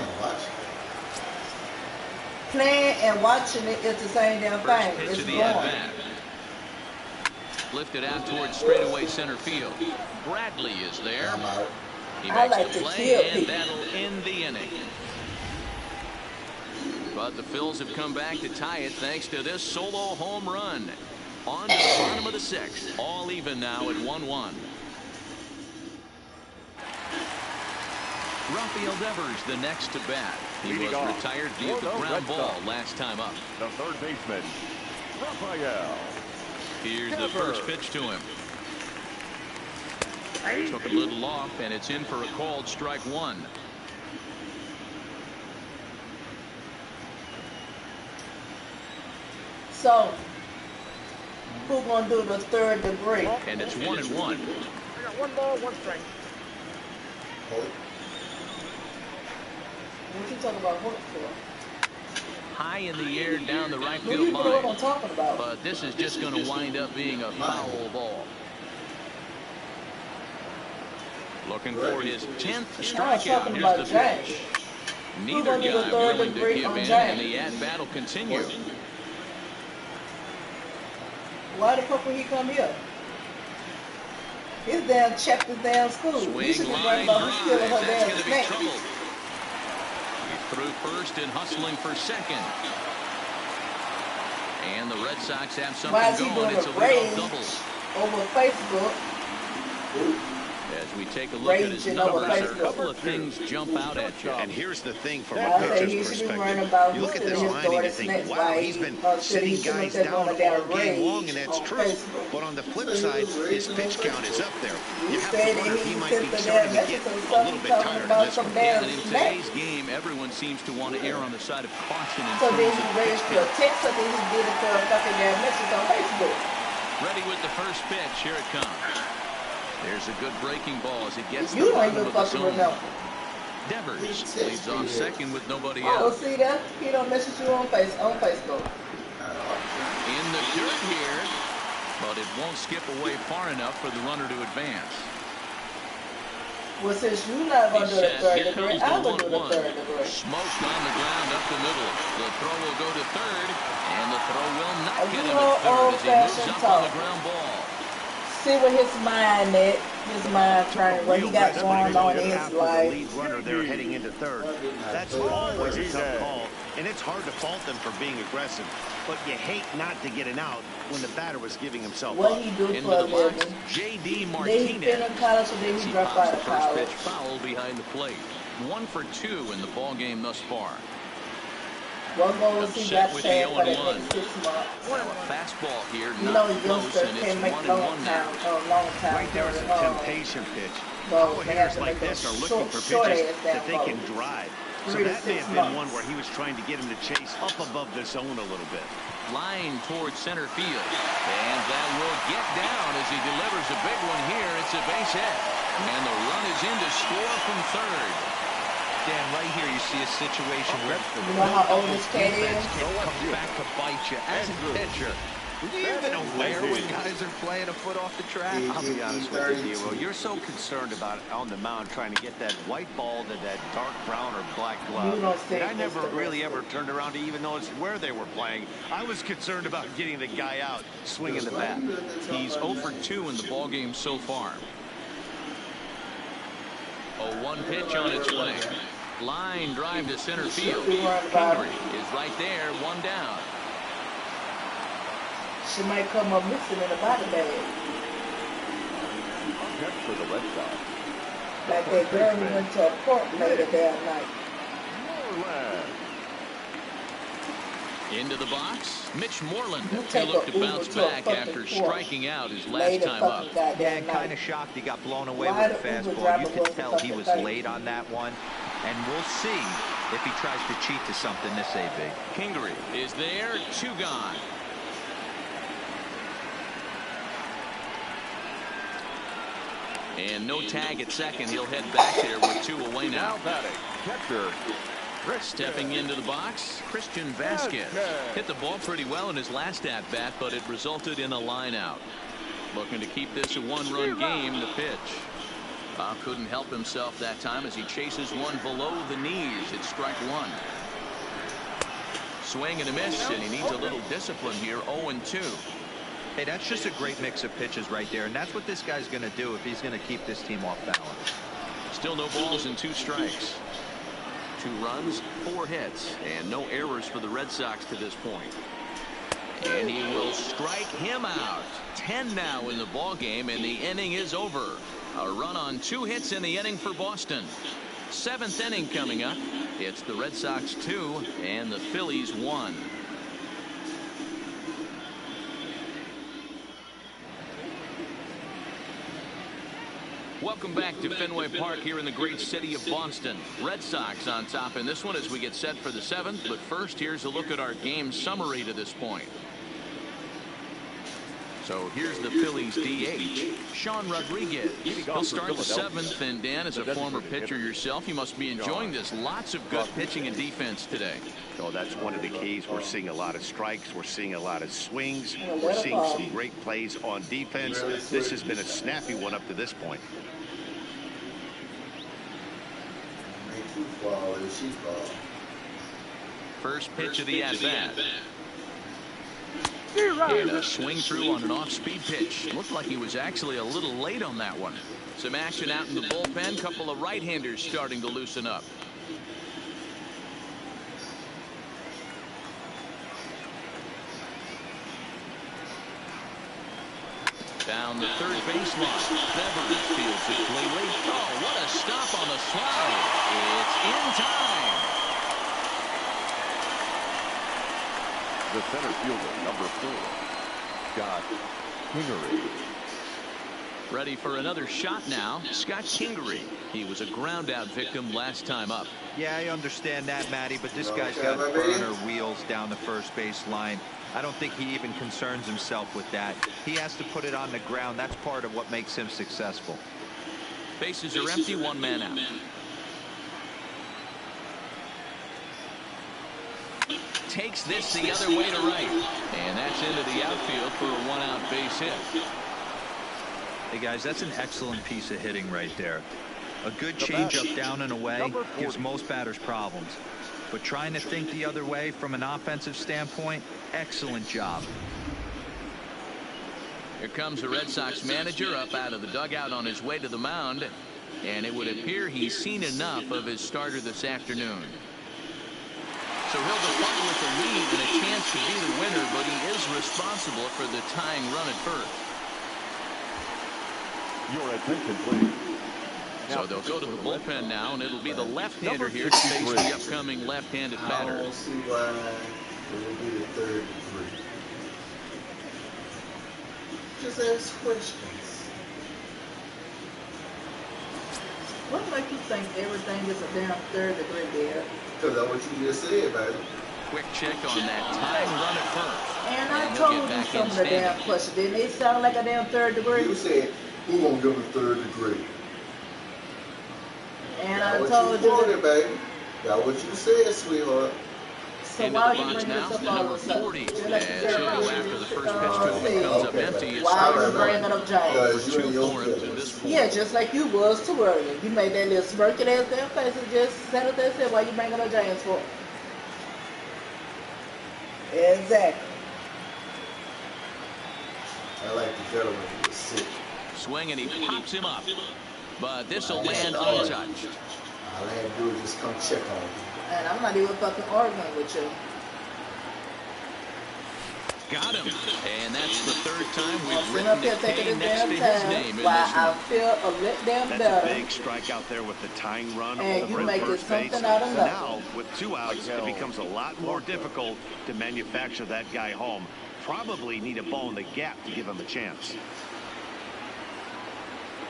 Playing and watching it is the same damn thing.
Pitch
It's
of the
going.
at-bat. Lifted out towards straightaway center field. Bradley is there. He
I
makes
like
the
to
play,
kill
and
people.
that'll end the inning. But the Phils have come back to tie it thanks to this solo home run. On to the bottom of the sixth. All even now at 1-1. Rafael Devers the next to bat. He was retired via the ground ball last time up.
The third baseman, Rafael.
Here's the first pitch to him. Took a little off, and it's in for a called strike one.
So, who gonna do the third degree?
And it's 1-1.
I got one ball, one strike.
What you talking about Holt for?
High in the air down the right
Who
field
you know what I'm
line.
talking about?
But this is just going to wind up being a foul ball. Looking for his 10th strikeout. Here's the pitch. Neither guy willing to give in, and the at-bat will continue.
Why the fuck would he come here? His damn checked his damn school. He
Swing
should be
line
worried about who's
drive.
stealing her
That's
damn
going to be
snack.
trouble. He's through first and hustling for second. And the Red Sox have
Why is
something
he
going.
doing
It's a
a
leadoff
rage
double.
over Facebook?
As we take a look at his
Raging over
numbers, a
Facebook.
couple of things jump out at you.
And here's the thing from a
I say
pitcher's
he should be
perspective.
worrying about
You look at this
his
line and
daughter
you think,
snacks
wow,
while
he's been
he
sitting
shouldn't
guys
have
down
on a damn
all game long,
rage
and that's
on
true.
Facebook.
But on the flip side, his pitch count is up there.
He
You have
said
to wonder
that
if he
he
might
sent
be
the
starting
damn
to get
message or
a little
something
bit
talking
tired of
about
this
some
one.
damn
And in
snacks.
today's game, everyone seems to want to err on the side of caution in
So
terms
then
of
he
pitch
raised for a
count.
text, so then he did it for a fucking damn message on Facebook.
Ready with the first pitch. Here it comes. There's a good breaking ball as he gets
You
the
don't
bottom
even
of the
fucking
zone.
remember.
Devers leads off second with nobody
Oh,
out.
see that? He don't message you on Facebook.
In the dirt here, but it won't skip away far enough for the runner to advance.
Well, since you're not going to do the
He's set.
third
Here
degree,
comes
I'm
the
going to do the
1-1.
third degree.
Smoked on the ground up the middle. The throw will go to third, and the throw will not
A
get him
good
at third as he moves
old-fashioned
up
talk.
on the ground ball.
See what his mind at, his mind frame, what he got going on in his
After the
life.
lead runner there heading into third. That's always a tough call, and it's hard to fault them for being aggressive. But you hate not to get an out when the batter was giving himself
What
up.
he do
Into
for a
the box,
living.
J.D.
Then he
Martinez.
finished college, and then
As
he
he
dropped
pops
out
the
of
first
college.
pitch foul behind the plate. 1 for 2 in the ball game thus far.
What goals he got
Upset with the
planned for the
0-1.
next 6 months?
Now a fastball here,
You
not
know,
close,
youngsters
and
can't
it's
make
1-1
long
now.
time.
Right there is a temptation pitch.
Goals.
Power
They have
hitters
to
like
make
this are
those
looking for
short
pitches
ass
that
damn
they can
goals.
drive. So
3 to
that may
6
have been
months.
one where he was trying to get him to chase up above the zone a little bit.
Line towards center field. And that will get down as he delivers a big one here. It's a base hit. And the run is in to score from third.
Dan, right here you see a situation where
You know how old this cat is?
comes back to bite you as a pitcher. Are you even aware when guys are playing a foot off the track?
I'll be honest with you, Dero. You're so concerned about on the mound trying to get that white ball to that dark brown or black
You
glove.
don't
And I
think
never
Mr.
really
Westbrook.
ever turned around to even notice where they were playing. I was concerned about getting the guy out, swinging the bat.
He's 0 for 2 in the ball game so far. 0-1 pitch on its way. Line drive to center field. Henry is right there, 1 down.
She might come up missing in a body bag.
Next for the Red Sox,
Like that girl who went to a court late that damn night.
Moreland.
Into the box, Mitch Moreland.
You
He'll
take
look
a
to
Uber
bounce
to a
back
fucking
after
court.
striking out his last
Late
time up.
fucking goddamn
Yeah, and kind
night.
of shocked he got blown away
Why
with the
the Uber
fastball.
driver
You could
wasn't
tell he
fucking
was
thing?
late on that one. And we'll see if he tries to cheat to something this AB.
Kingery is there, 2 gone. And no tag at second. He'll head back there with 2 away now.
Now batting, catcher,
Stepping into the box, Christian Vasquez hit the ball pretty well in his last at-bat, but it resulted in a line out. Looking to keep this a 1-run game. The pitch. Bob couldn't help himself that time as he chases one below the knees. It's strike 1. Swing and a miss, and he needs a little discipline here. 0-2.
Hey, that's just a great mix of pitches right there, and that's what this guy's going to do if he's going to keep this team off balance.
Still no balls and 2 strikes. 2 runs, 4 hits, and no errors for the Red Sox to this point. And he will strike him out. 10 now in the ball game, and the inning is over. A run on 2 hits in the inning for Boston. 7th inning coming up. It's the Red Sox 2 and the Phillies 1. Welcome back to Fenway Park here in the great city of Boston. Red Sox on top in this one as we get set for the 7th. But first, here's a look at our game summary to this point. So here's the Phillies DH, Sean Rodriguez. He'll start the 7th, and Dan, as a former pitcher yourself, you must be enjoying this. Lots of good pitching and defense today.
Oh, that's one of the keys. We're seeing a lot of strikes. We're seeing a lot of swings. We're seeing some great plays on defense. This has been a snappy one up to this point.
First pitch of the at-bat. And a swing through on an off-speed pitch. Looked like he was actually a little late on that one. Some action out in the bullpen. Couple of right-handers starting to loosen up. Down the third baseline. Devers fields it cleanly. Oh, what a stop on the slide. It's in time.
The center fielder, number 4, Scott Kingery.
Ready for another shot now. Scott Kingery. He was a ground out victim last time up.
Yeah, I understand that, Matty, but this guy's got burner wheels down the first base line. I don't think he even concerns himself with that. He has to put it on the ground. That's part of what makes him successful.
Bases are empty, one man out. Takes this the other way to right. And that's into the outfield for a one-out base hit.
Hey, guys, that's an excellent piece of hitting right there. A good changeup down and away gives most batters problems. But trying to think the other way from an offensive standpoint, excellent job.
Here comes the Red Sox manager up out of the dugout on his way to the mound. And it would appear he's seen enough of his starter this afternoon. So he'll depart with the lead and a chance to be the winner, but he is responsible for the tying run at first.
Your attention, please.
So they'll go to the bullpen now, and it'll be the left-hander here to face the upcoming left-handed batter.
I don't see why it would be the third degree. Just ask questions.
What make you think everything is a damn third degree there?
Because that's what you just said, baby.
Quick check on that tying run at first.
And I told you some of the damn questions. Didn't it sound like a damn third degree?
You said, who gonna give him a third degree?
And
That's
I
what
told
you
you
wanted, baby. That's what you said, sweetheart.
So
Into
why
the
you
box
bring
now,
this up all
number
of a sudden?
40.
Just
And
like you
he'll
said,
go after the first pitch to him. Comes up empty. It's
why are you bringing up
Because
Giants?
you and
2
your
for him to
feelings.
this point.
Yeah, just like you was too early. You made that little smirking ass damn face and just sat up there and said, why you bringing up Giants for? Exactly.
I like the better when he was sick.
Swing, and he pops him up. But this will land untouched.
All I had to do is just come check on him.
And I'm not even fucking arguing with you.
Got him. And that's the third time
I'm
we've
sitting
written
up
the
here taking
K
this
next to
damn
his
time
name in
while
this
I
one.
feel a little damn
That's
better.
a big strikeout there with the tying run
And
over
you
at
making
first base.
something out of nothing.
Now, with 2 outs, it becomes a lot more difficult to manufacture that guy home. Probably need a ball in the gap to give him a chance.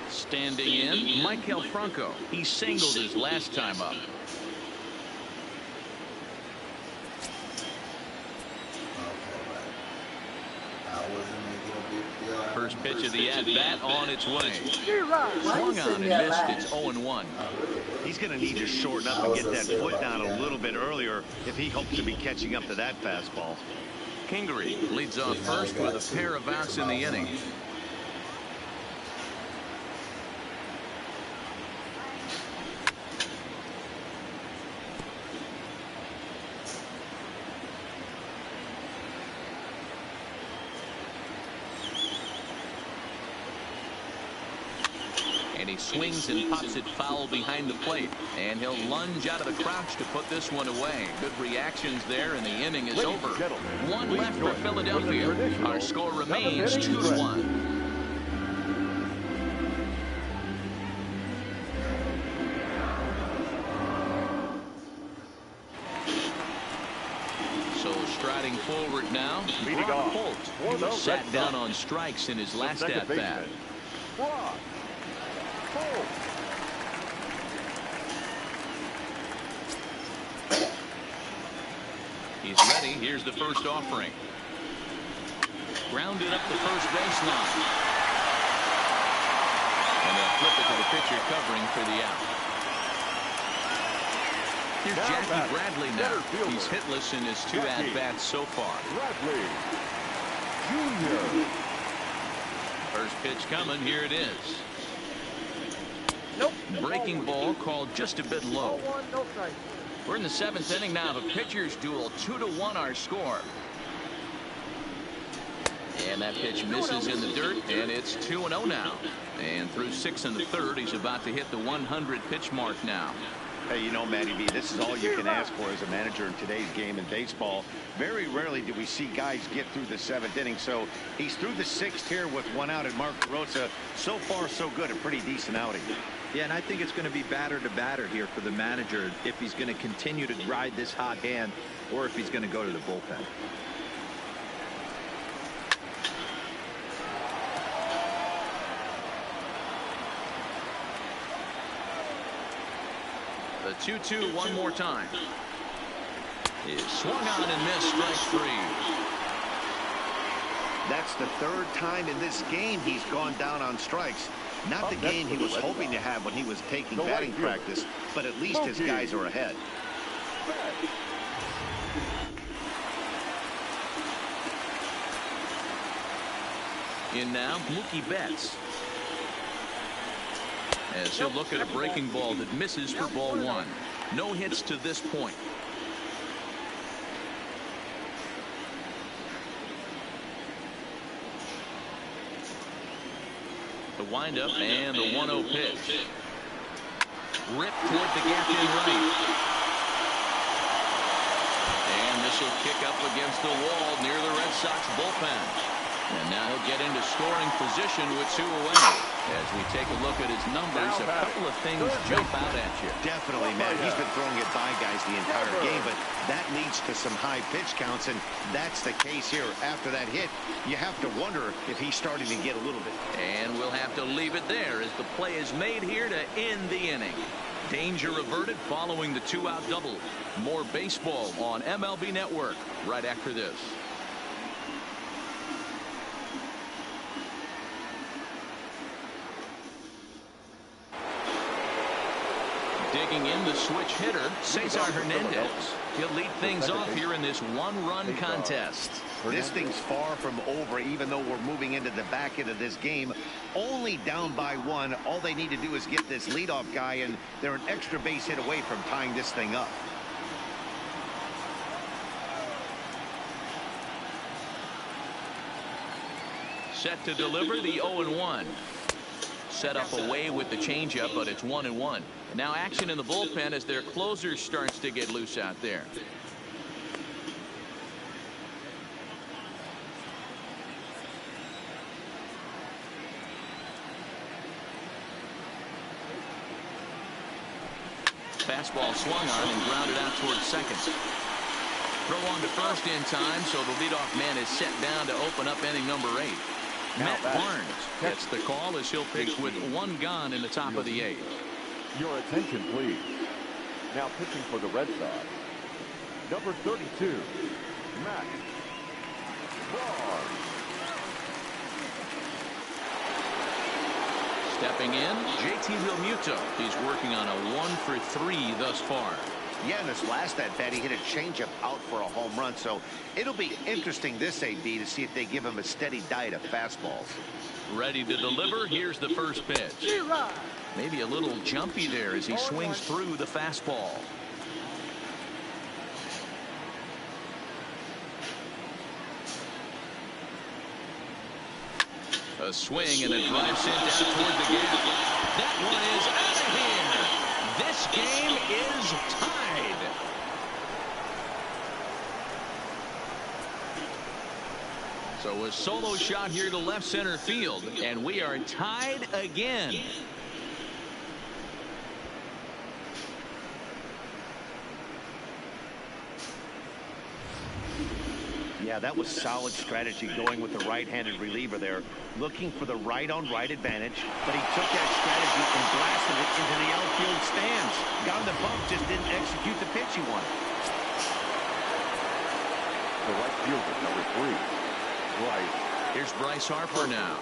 Standing in, Michael Franco. He singled his last time up. First pitch of the at-bat on its way. Swung on and missed. It's 0-1.
He's going to need to shorten up and get that foot down a little bit earlier if he hopes to be catching up to that fastball.
Kingery leads off first with a pair of outs in the inning. And he swings and pops it foul behind the plate. And he'll lunge out of the crouch to put this one away. Good reactions there, and the inning is over. 1 left for Philadelphia. Our score remains 2-1. So striding forward now, Brock Holt, who sat down on strikes in his last at-bat. He's ready. Here's the first offering. Grounded up the first baseline. And they'll flip it to the pitcher covering for the out. Here's Jackie Bradley now. He's hitless in his 2 at-bats so far.
Bradley Jr.
First pitch coming. Here it is. Breaking ball called just a bit low. We're in the 7th inning now. The pitchers duel. 2-1 our score. And that pitch misses in the dirt, and it's 2-0 now. And through 6 1/3, he's about to hit the 100 pitch mark now.
Hey, you know, Matty B, this is all you can ask for as a manager in today's game in baseball. Very rarely do we see guys get through the 7th inning. So he's through the 6th here with 1 out at Mark Rosa. So far, so good. A pretty decent outing.
Yeah, and I think it's going to be batter to batter here for the manager if he's going to continue to ride this hot hand or if he's going to go to the bullpen.
The 2-2 one more time. Is swung on and missed, strike 3.
That's the 3rd time in this game he's gone down on strikes. Not the game he was hoping to have when he was taking batting practice, but at least his guys are ahead.
In now, Mookie Betts. As he'll look at a breaking ball that misses for ball 1. No hits to this point. The windup and the 1-0 pitch. Ripped toward the gap in right. And this will kick up against the wall near the Red Sox bullpen. And now he'll get into scoring position with 2 away. As we take a look at his numbers, a couple of things jump out at you.
Definitely, Matt. He's been throwing it by guys the entire game, but that leads to some high pitch counts, and that's the case here. After that hit, you have to wonder if he's starting to get a little bit.
And we'll have to leave it there as the play is made here to end the inning. Danger averted following the 2-out double. More baseball on MLB Network right after this. Digging in the switch hitter, Cesar Hernandez. He'll lead things off here in this 1-run contest.
This thing's far from over, even though we're moving into the back end of this game. Only down by 1. All they need to do is get this leadoff guy, and they're an extra base hit away from tying this thing up.
Set to deliver the 0-1. Set up away with the changeup, but it's 1-1. Now action in the bullpen as their closer starts to get loose out there. Fastball swung on and grounded out towards second. Throw on to first in time, so the leadoff man is set down to open up inning number 8. Matt Barnes gets the call as he'll pitch with 1 gone in the top of the 8th.
Your attention, please. Now pitching for the Red Sox, number 32, Matt Barnes.
Stepping in, JT Realmuto. He's working on a 1-for-3 thus far.
Yeah, in this last at-bat, he hit a changeup out for a home run, so it'll be interesting this AB to see if they give him a steady diet of fastballs.
Ready to deliver. Here's the first pitch. Maybe a little jumpy there as he swings through the fastball. A swing and a drive sent out toward the gap. That one is out of here. This game is tied. So a solo shot here to left center field, and we are tied again.
Yeah, that was solid strategy going with the right-handed reliever there, looking for the right-on-right advantage, but he took that strategy and blasted it into the outfield stands. Got on the bump, just didn't execute the pitch he wanted.
The right fielder, number 3, Bryce.
Here's Bryce Harper now.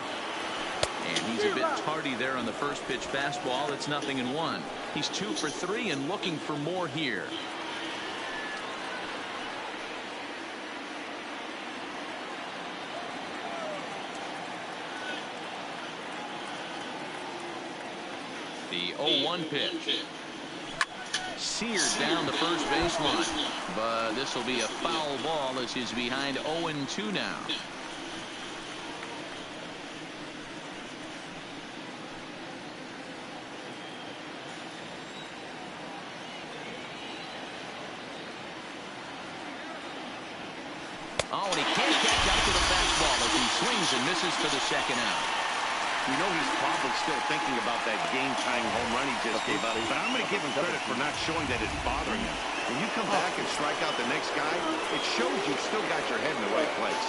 And he's a bit tardy there on the first pitch fastball. It's 0-1. He's 2 for 3 and looking for more here. The 0-1 pitch. Seared down the first baseline. But this will be a foul ball as he's behind 0-2 now. Oh, and he can't catch up to the fastball as he swings and misses for the second out.
You know he's probably still thinking about that game-tying home run he just gave up. But I'm going to give him credit for not showing that it's bothering him. When you come back and strike out the next guy, it shows you've still got your head in the right place.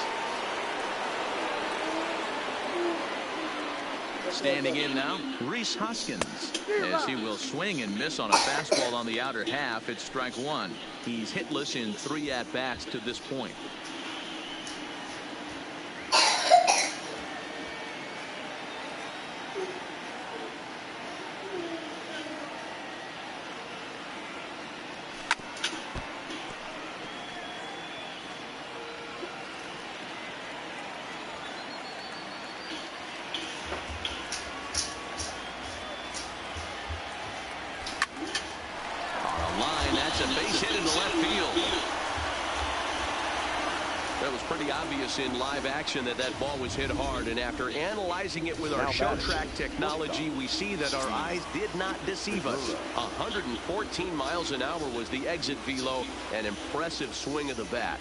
Standing in now, Rhys Hoskins, as he will swing and miss on a fastball on the outer half. It's strike one. He's hitless in 3 at-bats to this point. In live action that ball was hit hard, and after analyzing it with our show track technology, we see that our eyes did not deceive us. 114 miles an hour was the exit velo. An impressive swing of the bat.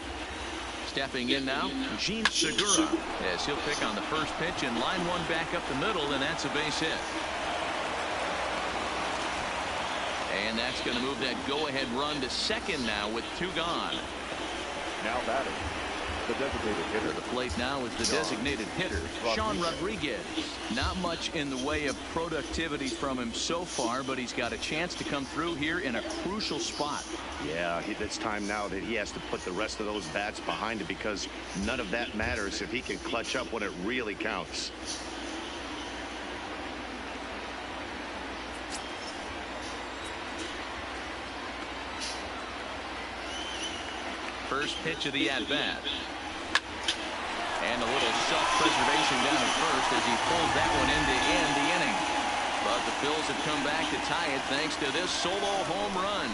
Stepping in now, Gene Segura, as he'll pick on the first pitch and line one back up the middle, and that's a base hit. And that's going to move that go-ahead run to second now with 2 gone.
Now batting, the designated hitter.
The plate now is the designated hitter, Sean Rodriguez. Not much in the way of productivity from him so far, but he's got a chance to come through here in a crucial spot.
Yeah, it's time now that he has to put the rest of those bats behind him, because none of that matters if he can clutch up when it really counts.
First pitch of the at-bat. And a little self-preservation down at first as he pulls that one in to end the inning. But the Phils have come back to tie it thanks to this solo home run.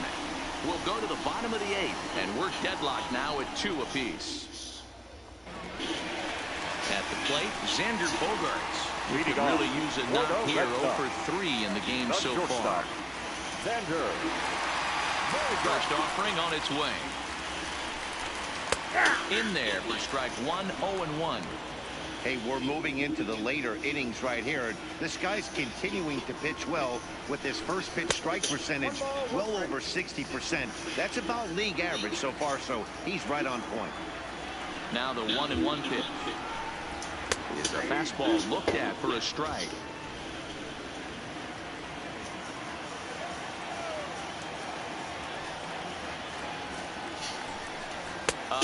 We'll go to the bottom of the 8th, and we're deadlocked now at 2 apiece. At the plate, Xander Bogaerts. We could really use a knock here. 0 for 3 in the game so far.
Xander.
First offering on its way. In there for strike 1, 0-1.
Hey, we're moving into the later innings right here. This guy's continuing to pitch well with his first pitch strike percentage well over 60%. That's about league average so far, so he's right on point.
Now the 1-1 pitch is a fastball looked at for a strike.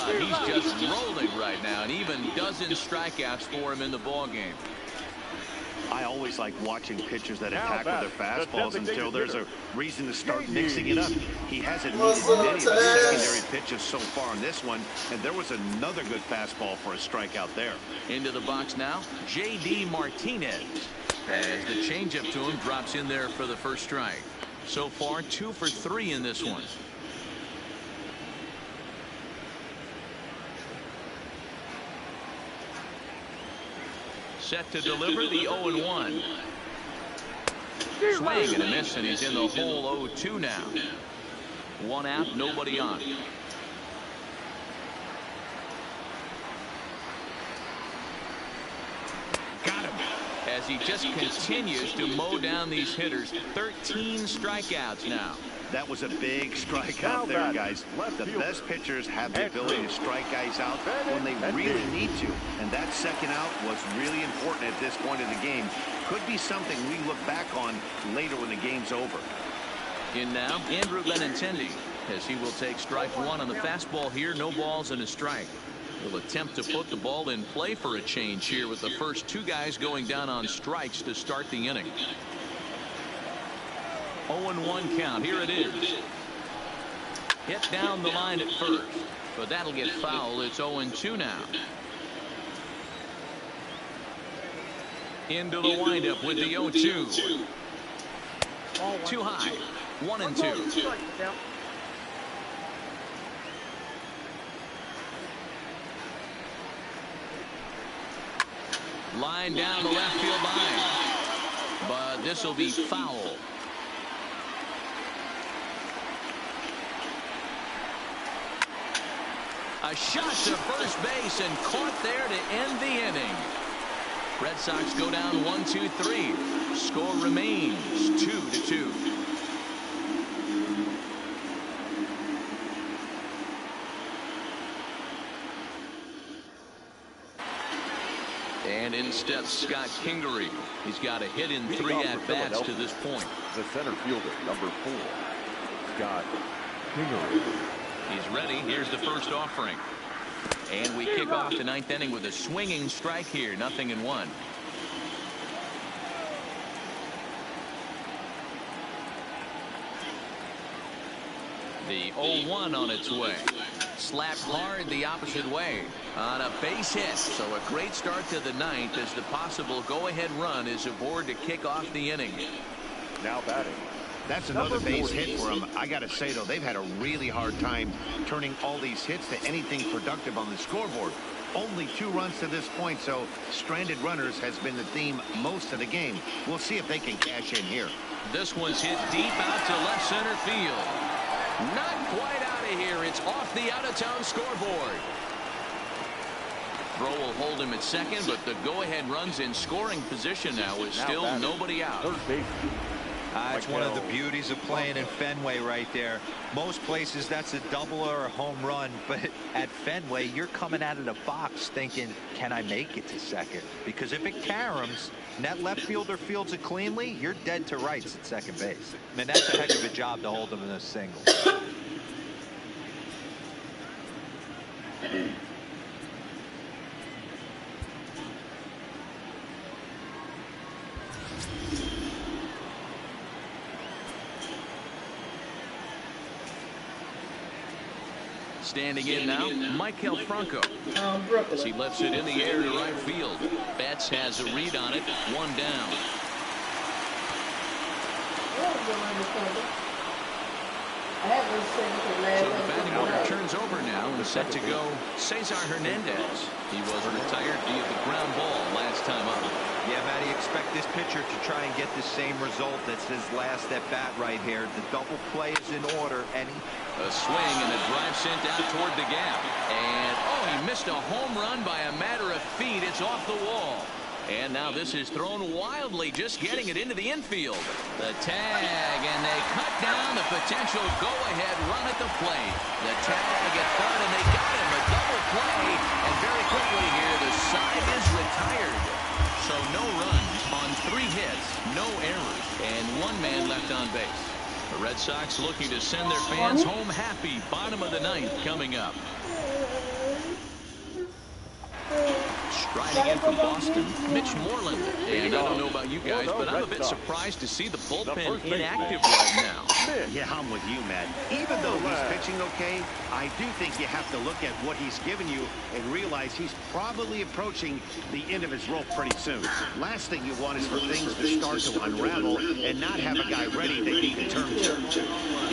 He's just rolling right now, and even dozen strikeouts for him in the ball game.
I always like watching pitchers that attack with their fastballs until there's a reason to start mixing it up. He hasn't needed many of his secondary pitches so far in this one, and there was another good fastball for a strikeout there.
Into the box now, J.D. Martinez, as the changeup to him drops in there for the first strike. So far, 2 for 3 in this one. Set to deliver the 0-1. Swing and a miss, and he's in the hole 0-2 now. 1 out, nobody on. Got him. As he just continues to mow down these hitters. 13 strikeouts now.
That was a big strikeout there, guys. The best pitchers have the ability to strike guys out when they really need to. And that second out was really important at this point of the game. Could be something we look back on later when the game's over.
In now, Andrew Benintendi, as he will take strike 1 on the fastball here. No balls and a strike. He'll attempt to put the ball in play for a change here with the first 2 guys going down on strikes to start the inning. 0-1 count. Here it is. Hit down the line at first, but that'll get foul. It's 0-2 now. Into the windup with the 0-2. Too high. 1-2. Line down the left field line, but this will be foul. A shot to first base and caught there to end the inning. Red Sox go down 1-2-3. Score remains 2-2. And in steps Scott Kingery. He's got a hit in 3 at-bats to this point.
The center fielder, number 4, Scott Kingery.
He's ready. Here's the first offering. And we kick off the 9th inning with a swinging strike here. 0-1. The 0-1 on its way. Slapped hard the opposite way on a base hit. So a great start to the 9th as the possible go-ahead run is aboard to kick off the inning.
Now batting.
That's another base hit for them. I got to say, though, they've had a really hard time turning all these hits to anything productive on the scoreboard. Only 2 runs to this point, so stranded runners has been the theme most of the game. We'll see if they can cash in here.
This one's hit deep out to left center field. Not quite out of here. It's off the out-of-town scoreboard. Throw will hold him at second, but the go-ahead run's in scoring position now with still nobody out.
It's one of the beauties of playing in Fenway right there. Most places that's a double or a home run, but at Fenway you're coming out of the box thinking, can I make it to second? Because if it caroms and that left fielder fields it cleanly, you're dead to rights at second base. I mean, that's a heck of a job to hold them in a single.
Standing in now, Michael Franco. As he lifts it in the air to right field. Betts has a read on it. 1 down. So the batting order turns over now and set to go Cesar Hernandez. He was retired via the ground ball last time up.
Yeah, Matty, expect this pitcher to try and get the same result as his last at bat right here. The double play is in order, and
a swing and a drive sent out toward the gap. And, oh, he missed a home run by a matter of feet. It's off the wall. And now this is thrown wildly, just getting it into the infield. The tag, and they cut down the potential go-ahead run at the plate. The tag at third, and they got him. A double play, and very quickly here, the side is retired. So no runs on 3 hits, no errors, and 1 man left on base. The Red Sox looking to send their fans home happy. Bottom of the 9th coming up. Striding in from Boston, Mitch Moreland. And I don't know about you guys, but I'm a bit surprised to see the bullpen inactive right now.
Yeah, I'm with you, Matt. Even though he's pitching okay, I do think you have to look at what he's given you and realize he's probably approaching the end of his rope pretty soon. Last thing you want is for things to start to unravel and not have a guy ready that he can turn to.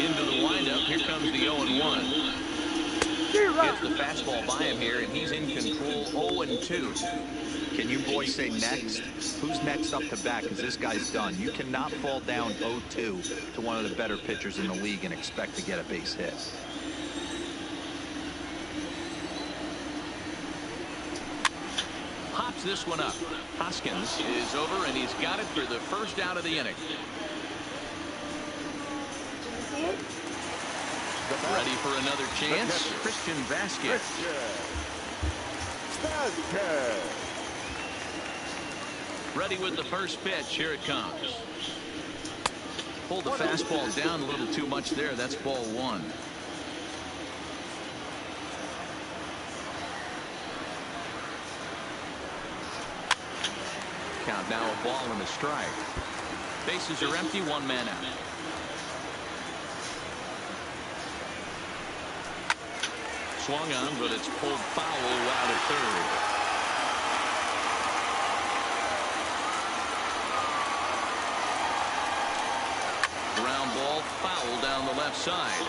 Into the windup, here comes the 0-1. Gets the fastball by him here, and he's in control. 0-2.
Can you boys say next? Who's next up to bat? Because this guy's done. You cannot fall down 0-2 to one of the better pitchers in the league and expect to get a base hit.
Pops this one up. Hoskins is over, and he's got it for the first out of the inning. Ready for another chance. Christian Vasquez. Ready with the first pitch. Here it comes. Pulled the fastball down a little too much there. That's ball 1. Count now a ball and a strike. Bases are empty. 1 man out. Swung on, but it's pulled foul out at third. Ground ball foul down the left side.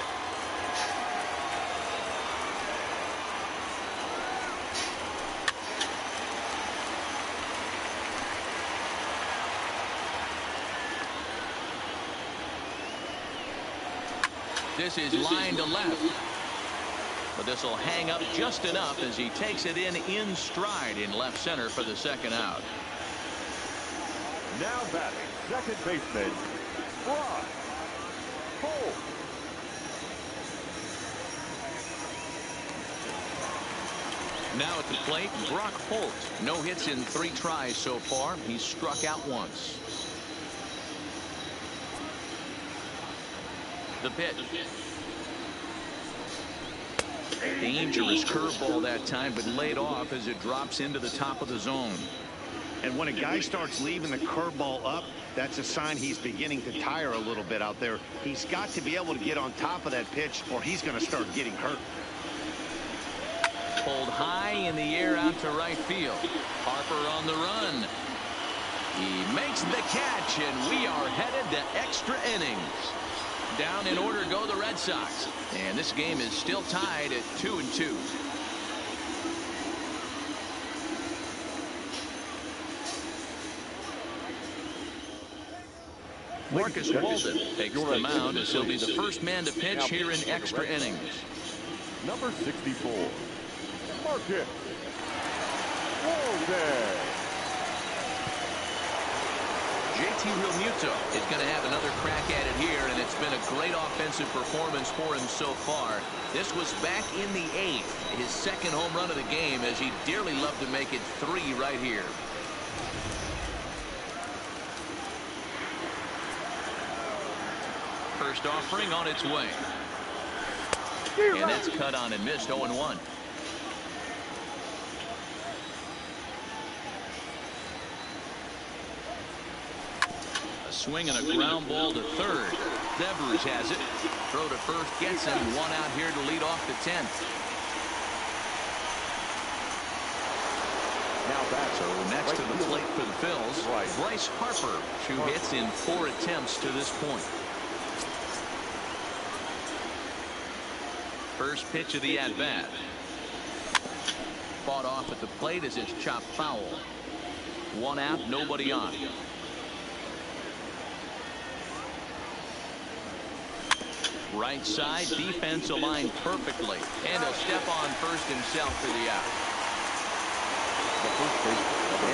This is line to left. But this will hang up just enough as he takes it in stride in left center for the second out.
Now batting, second baseman, Brock Holt.
Now at the plate, Brock Holt. No hits in 3 tries so far. He's struck out once. The pitch. Dangerous curveball that time, but laid off as it drops into the top of the zone.
And when a guy starts leaving the curveball up, that's a sign he's beginning to tire a little bit out there. He's got to be able to get on top of that pitch or he's going to start getting hurt.
Pulled high in the air out to right field. Harper on the run. He makes the catch, and we are headed to extra innings. Down in order go the Red Sox. And this game is still tied at 2-2. Marcus Walden takes the mound as he'll be the first man to pitch here in extra innings.
Number 64, Marcus Walden.
JT Realmuto is going to have another crack at it here, and it's been a great offensive performance for him so far. This was back in the 8th, his second home run of the game, as he'd dearly love to make it 3 right here. First offering on its way. And that's cut on and missed. 0-1. A swing and a ground ball to third. Devers has it. Throw to first gets him. 1 out here to lead off the 10th.
Now back.
So next to the plate for the Phils, Bryce Harper. 2 hits in 4 attempts to this point. First pitch of the at-bat. Fought off at the plate as it's chopped foul. 1 out, nobody on. Right side, defense aligned perfectly. And he'll step on first himself for the out.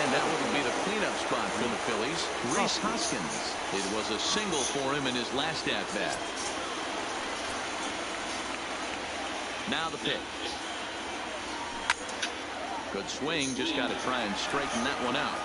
And that would be the cleanup spot for the Phillies. Rhys Hoskins. It was a single for him in his last at-bat. Now the pitch. Good swing. Just got to try and straighten that one out.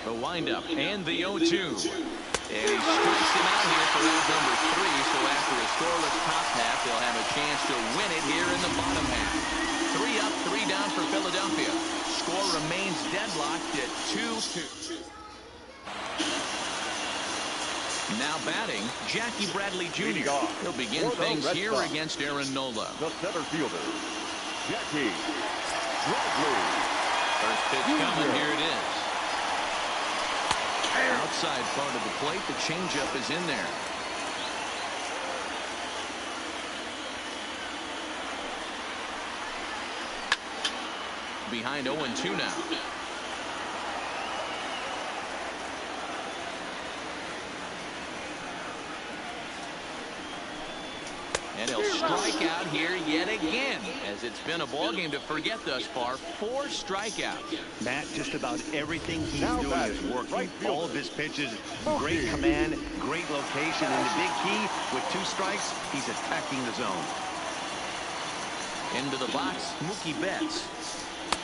The windup and the 0-2. And he strikes him out here for out number 3. So after a scoreless top half, they'll have a chance to win it here in the bottom half. 3 up, 3 down for Philadelphia. Score remains deadlocked at 2-2. Now batting, Jackie Bradley Jr. He'll begin things here against Aaron Nola.
The center fielder, Jackie Bradley.
First pitch coming, here it is. Outside part of the plate, the changeup is in there. Behind 0-2 now. And he'll strike out here yet again, as it's been a ball game to forget thus far. 4 strikeouts.
Matt, just about everything he's doing is working. All of his pitches, great command, great location, and the big key, with 2 strikes, he's attacking the zone.
Into the box, Mookie Betts.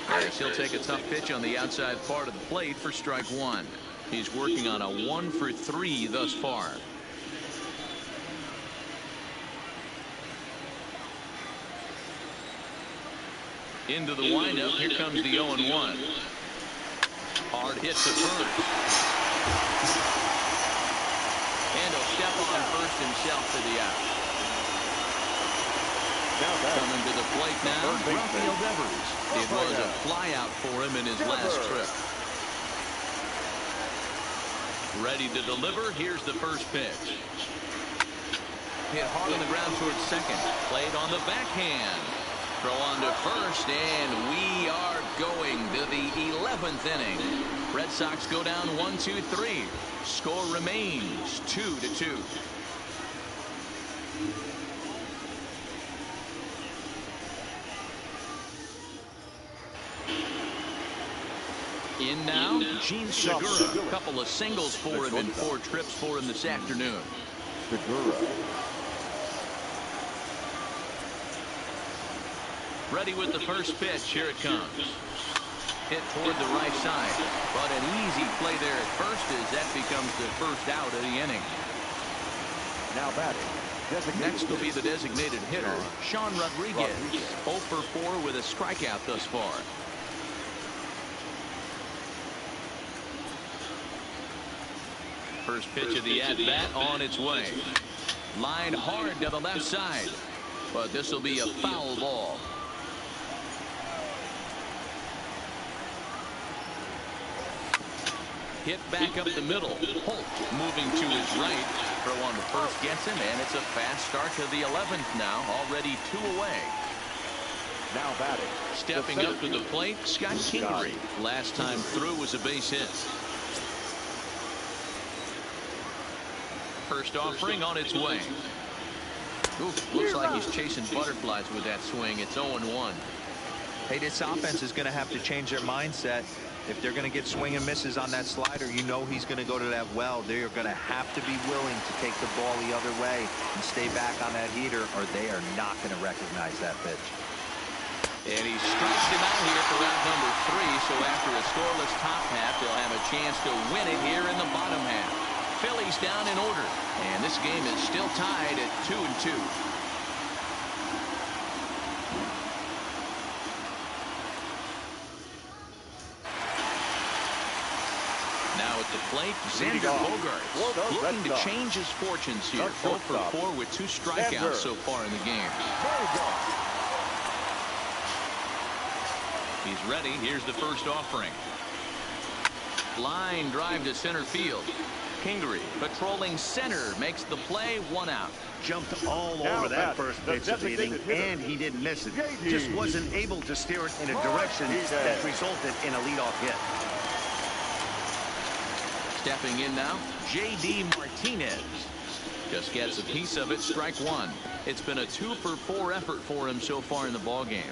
Yes, he'll take a tough pitch on the outside part of the plate for strike 1. He's working on a 1 for 3 thus far. Into the windup. Here comes the 0-1. Hard hit to first. And he'll step on first himself for the out. Coming to the plate now, Rafael Devers. It was a flyout for him in his last trip. Ready to deliver. Here's the first pitch. Hit hard on the ground towards second. Played on the backhand. Throw on to first, and we are going to the 11th inning. Red Sox go down 1-2-3. Score remains 2-2. In now, Gene Segura. A couple of singles for him and 4 trips for him this afternoon.
Segura.
Ready with the first pitch. Here it comes. Hit toward the right side. But an easy play there at first as that becomes the first out of the inning.
Now batting.
Next will be the designated hitter, Sean Rodriguez. 0 for 4 with a strikeout thus far. First pitch of the at-bat on its way. Lined hard to the left side. But this will be a foul ball. Hit back up the middle. Holt moving to his right. Throw on to first gets him, and it's a fast start to the 11th now. Already 2 away.
Now batting.
Stepping up to the plate, Scott Kingery. Last time through was a base hit. First offering on its way. Oof, looks like he's chasing butterflies with that swing. It's 0-1.
Hey, this offense is going to have to change their mindset. If they're going to get swing and misses on that slider, you know he's going to go to that well. They are going to have to be willing to take the ball the other way and stay back on that heater, or they are not going to recognize that pitch.
And he strikes him out here for round number 3. So after a scoreless top half, they'll have a chance to win it here in the bottom half. Phillies down in order, and this game is still tied at 2-2. Now at the plate, Xander Bogaerts looking to change his fortunes here. 0 for 4 with 2 strikeouts so far in the game. He's ready. Here's the first offering. Line drive to center field. Kingery patrolling center makes the play. 1 out.
Jumped all over that first pitch of the inning, and he didn't miss it. Just wasn't able to steer it in a direction that resulted in a leadoff hit.
Stepping in now, J.D. Martinez. Just gets a piece of it. Strike 1. It's been a 2 for 4 effort for him so far in the ballgame.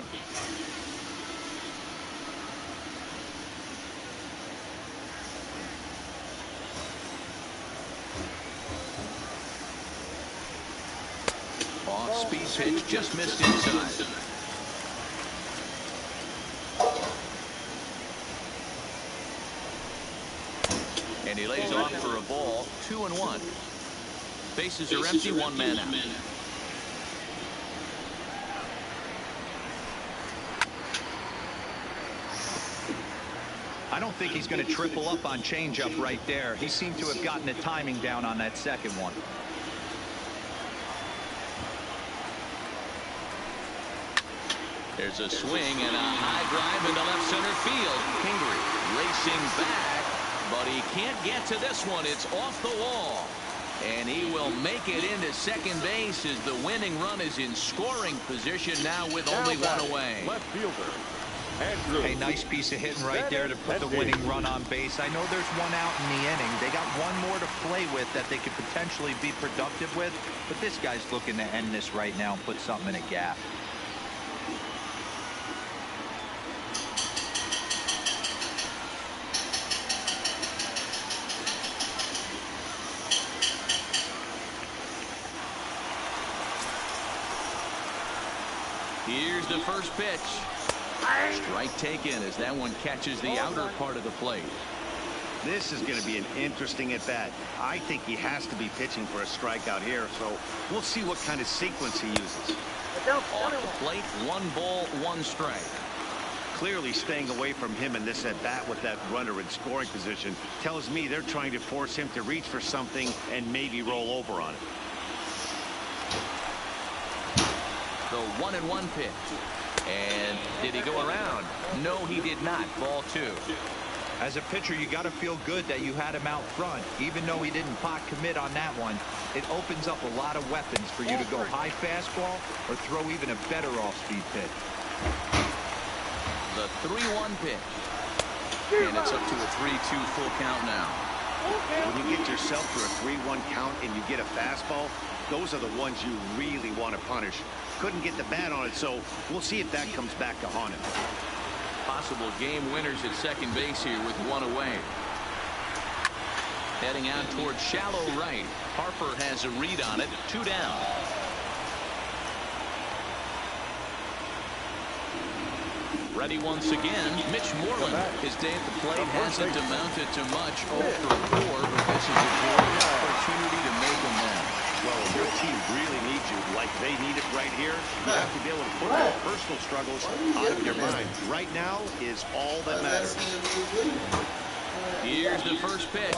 Off-speed pitch, just missed inside. And he lays off for a ball. 2-1. Bases are empty. 1 man out.
I don't think he's going to triple up on changeup right there. He seemed to have gotten the timing down on that second one.
There's a swing and a high drive into left center field. Kingery racing back, but he can't get to this one. It's off the wall. And he will make it into second base as the winning run is in scoring position now with only 1 away.
Left fielder, Andrew.
A nice piece of hitting right there to put the winning run on base. I know there's 1 out in the inning. They got 1 more to play with that they could potentially be productive with. But this guy's looking to end this right now and put something in a gap.
Here's the first pitch. Strike taken as that one catches the outer part of the plate.
This is going to be an interesting at-bat. I think he has to be pitching for a strikeout here, so we'll see what kind of sequence he uses.
Off the plate, 1 ball, 1 strike.
Clearly staying away from him in this at-bat with that runner in scoring position tells me they're trying to force him to reach for something and maybe roll over on it.
The 1-1 pitch. And did he go around? No, he did not. Ball 2.
As a pitcher, you got to feel good that you had him out front. Even though he didn't pot commit on that one, it opens up a lot of weapons for you to go high fastball or throw even a better off-speed pitch.
3-1 pitch. And it's up to a 3-2 full count now.
When you get yourself to a 3-1 count and you get a fastball, those are the ones you really want to punish. Couldn't get the bat on it, so we'll see if that comes back to haunt him.
Possible game winners at second base here with one away. Heading out towards shallow right. Harper has a read on it. 2 down. Ready once again, Mitch Moreland. His day at the plate hasn't amounted to much. 0 for 4, but this is a great opportunity to make amends.
Well, if your team really needs you like they need it right here, you have to be able to put your personal struggles out of your mind. Right now is all that matters.
Here's the first pitch.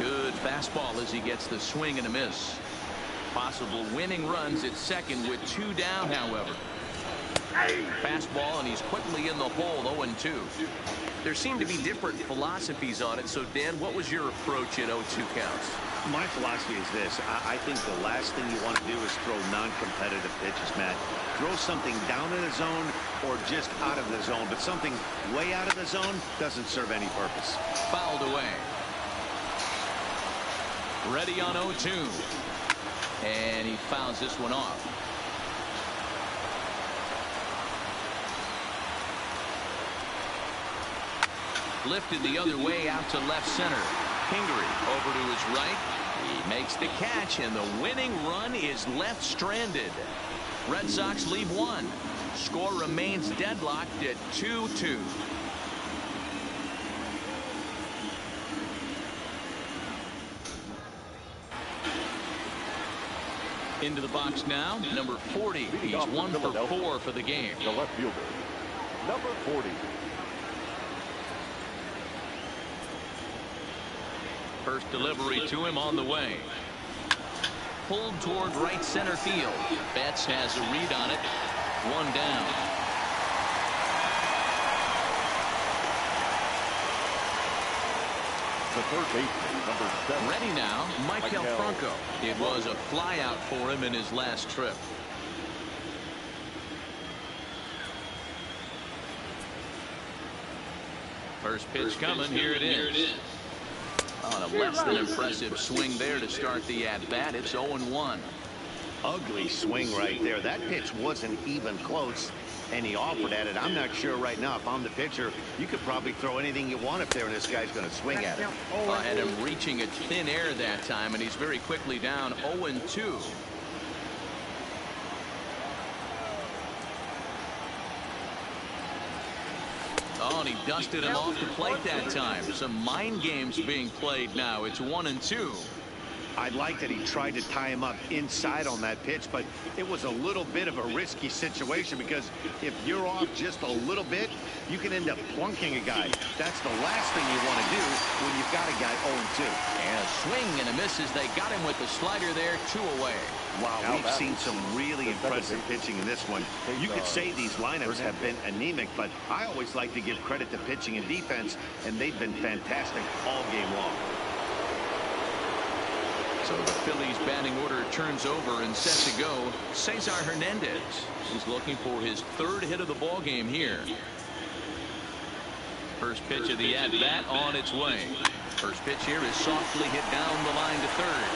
Good fastball as he gets the swing and a miss. Possible winning runs at second with 2 down, however. Fastball, and he's quickly in the hole. 0-2.
There seem to be different philosophies on it. So, Dan, what was your approach at 0-2 counts?
My philosophy is this. I think the last thing you want to do is throw non-competitive pitches, Matt. Throw something down in the zone or just out of the zone, but something way out of the zone doesn't serve any purpose.
Fouled away. Ready on 0-2. And he fouls this one off. Lifted the other way out to left center. Pingree over to his right. He makes the catch, and the winning run is left stranded. Red Sox lead 1. Score remains deadlocked at 2-2. Into the box now, number 40. He's 1 for 4 for the game.
The left fielder, number 40.
First delivery to him on the way. Pulled toward right center field. Betts has a read on it. 1 down.
The third baseman, number 7.
Ready now, Michael Franco. It was a flyout for him in his last trip. First pitch coming. Here it is. On a less than impressive swing there to start the at-bat. It's 0-1.
Ugly swing right there. That pitch wasn't even close, and he offered at it. I'm not sure right now if I'm the pitcher, you could probably throw anything you want up there, and this guy's going to swing at it.
Had him reaching at thin air that time, and he's very quickly down 0-2. Oh, and he dusted him off the plate that time. Some mind games being played now. It's 1-2.
I like that he tried to tie him up inside on that pitch, but it was a little bit of a risky situation because if you're off just a little bit, you can end up plunking a guy. That's the last thing you want to do when you've got a guy 0-2.
And a swing and a miss as they got him with the slider there. 2 away.
Wow, we've seen some really impressive pitching in this one. You could say these lineups have been anemic, but I always like to give credit to pitching and defense, and they've been fantastic all game long.
So the Phillies batting order turns over and set to go. Cesar Hernandez is looking for his 3rd hit of the ball game here. First pitch of the at-bat on its way. First pitch here is softly hit down the line to third.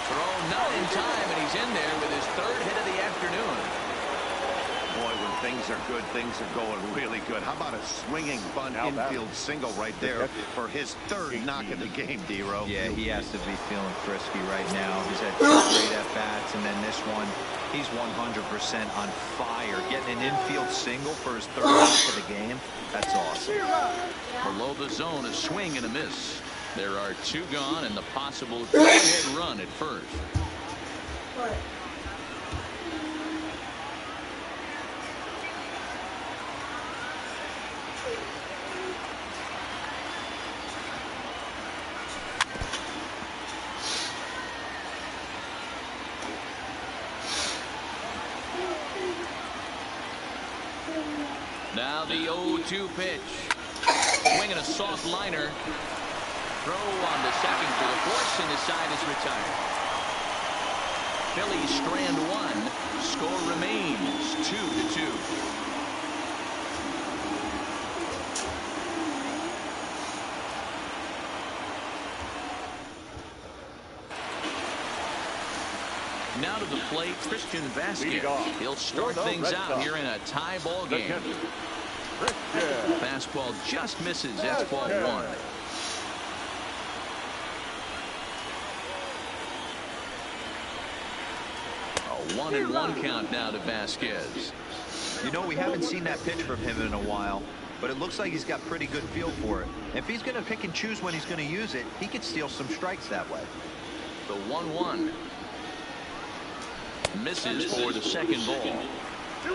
Throw not in time, and he's in there with his 3rd hit of the afternoon.
Boy, when things are good, things are going really good. How about a swinging bunt infield single right there for his 3rd knock of the game, D-Row?
Yeah, he has to be feeling frisky right now. He's had 2 great at-bats, and then this one, he's 100% on fire. Getting an infield single for his 3rd knock of the game, that's awesome.
Below the zone, a swing and a miss. There are 2 gone, and the possible go-ahead run at first. Now the 0-2 pitch. Swinging a soft liner. Throw on the second for the force, and his side is retired. Phillies strand 1. Score remains 2-2. Now to the plate, Christian Vasquez.
Leading off
He'll start
for the
things
Red
out
Sox,
here in a tie ball
the
game.
catcher, Christian
Fastball just misses. That's ball
Vasquez.
one. A 1-1 count now to Vasquez.
You know, we haven't seen that pitch from him in a while, but it looks like he's got pretty good feel for it. If he's going to pick and choose when he's going to use it, he could steal some strikes that way.
The 1-1. Misses for the second ball.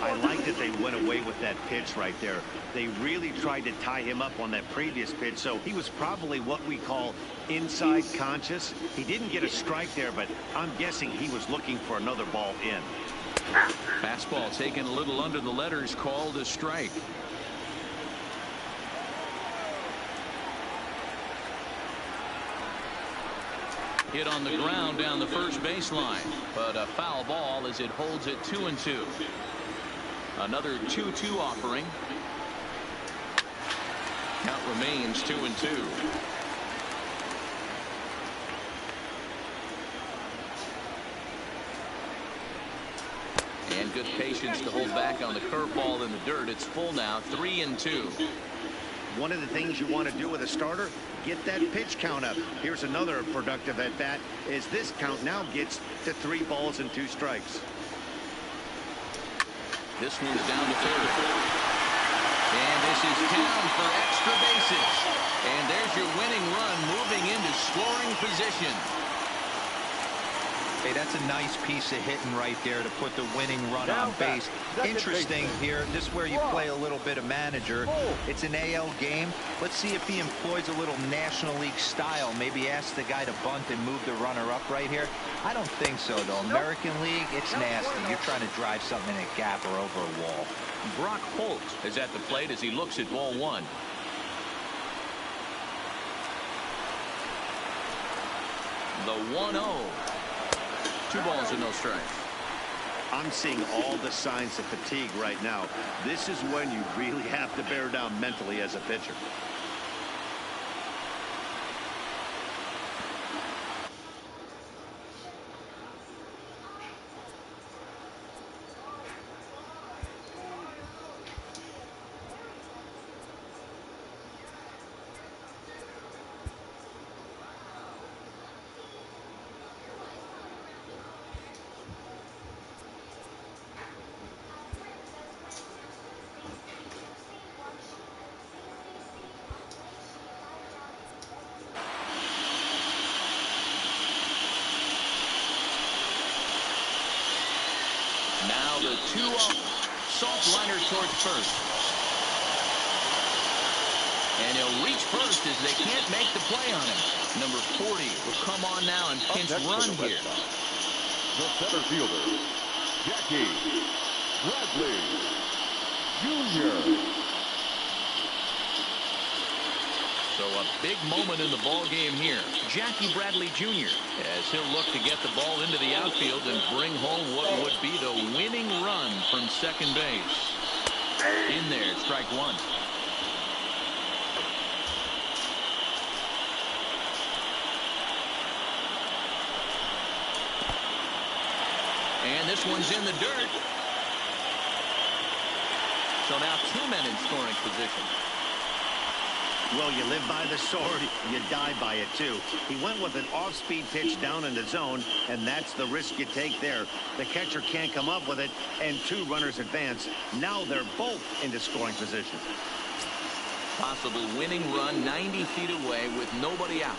I like that they went away with that pitch right there. They really tried to tie him up on that previous pitch, so he was probably what we call inside conscious. He didn't get a strike there, but I'm guessing he was looking for another ball in.
Fastball taken a little under the letters, called a strike. Hit on the ground down the first baseline, but a foul ball as it holds it 2-2. Another 2-2 offering. Count remains 2-2. And good patience to hold back on the curveball in the dirt. It's full now, 3-2.
One of the things you want to do with a starter, get that pitch count up. Here's another productive at bat, as this count now gets to 3 balls and 2 strikes.
This one's down to third. And this is down for extra bases. And there's your winning run moving into scoring position.
Hey, that's a nice piece of hitting right there to put the winning run on base. Interesting here. This is where you play a little bit of manager. It's an AL game. Let's see if he employs a little National League style. Maybe ask the guy to bunt and move the runner up right here. I don't think so, though. American League, it's nasty. You're trying to drive something in a gap or over a wall.
Brock Holt is at the plate as he looks at ball one. The 1-0. 2 balls and no strikes.
I'm seeing all the signs of fatigue right now. This is when you really have to bear down mentally as a pitcher.
Now the 2-0. Soft liner towards first. And he'll reach first as they can't make the play on him. Number 40 will come on now and pinch run here.
The center fielder, Jackie Bradley Jr.
So a big moment in the ball game here. Jackie Bradley Jr. as he'll look to get the ball into the outfield and bring home what would be the winning run from second base. In there, strike one. And this one's in the dirt. So now 2 men in scoring position.
Well, you live by the sword, you die by it, too. He went with an off-speed pitch down in the zone, and that's the risk you take there. The catcher can't come up with it, and 2 runners advance. Now they're both into scoring position.
Possible winning run 90 feet away with nobody out.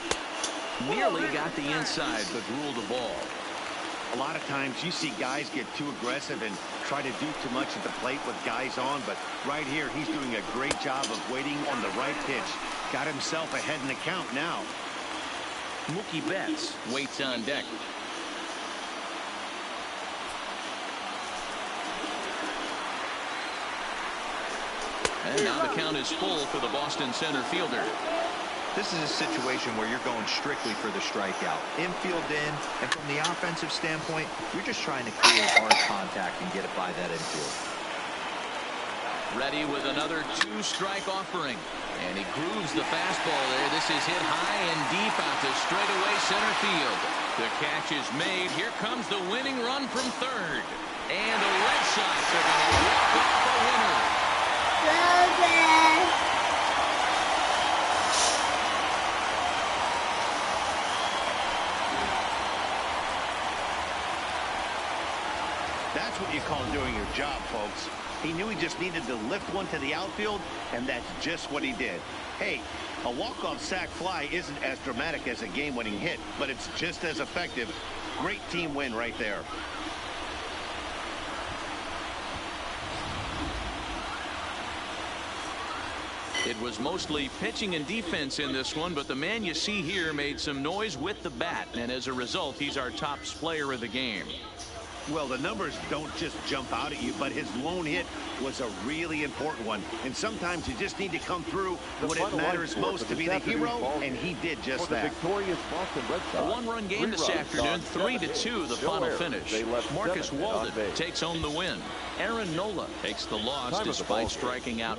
Nearly got the inside, but ruled the ball.
A lot of times you see guys get too aggressive and try to do too much at the plate with guys on, but right here he's doing a great job of waiting on the right pitch. Got himself ahead in the count now.
Mookie Betts waits on deck. And now the count is full for the Boston center fielder.
This is a situation where you're going strictly for the strikeout. Infield in, and from the offensive standpoint, you're just trying to create hard contact and get it by that infield.
Ready with another 2-strike offering. And he grooves the fastball there. This is hit high and deep out to straightaway center field. The catch is made. Here comes the winning run from third. And the Red Sox are going to walk off a winner.
So good.
That's what you call doing your job, folks. He knew he just needed to lift one to the outfield, and that's just what he did. Hey, a walk-off sac fly isn't as dramatic as a game-winning hit, but it's just as effective. Great team win right there.
It was mostly pitching and defense in this one, but the man you see here made some noise with the bat, and as a result, he's our top player of the game.
Well, the numbers don't just jump out at you, but his lone hit was a really important one. And sometimes you just need to come through when it matters most to be the hero, and he did just that.
Victorious Boston Red Sox.
A one-run game this afternoon, 3-2 the final finish. Marcus Walden takes home the win. Aaron Nola takes the loss despite striking out.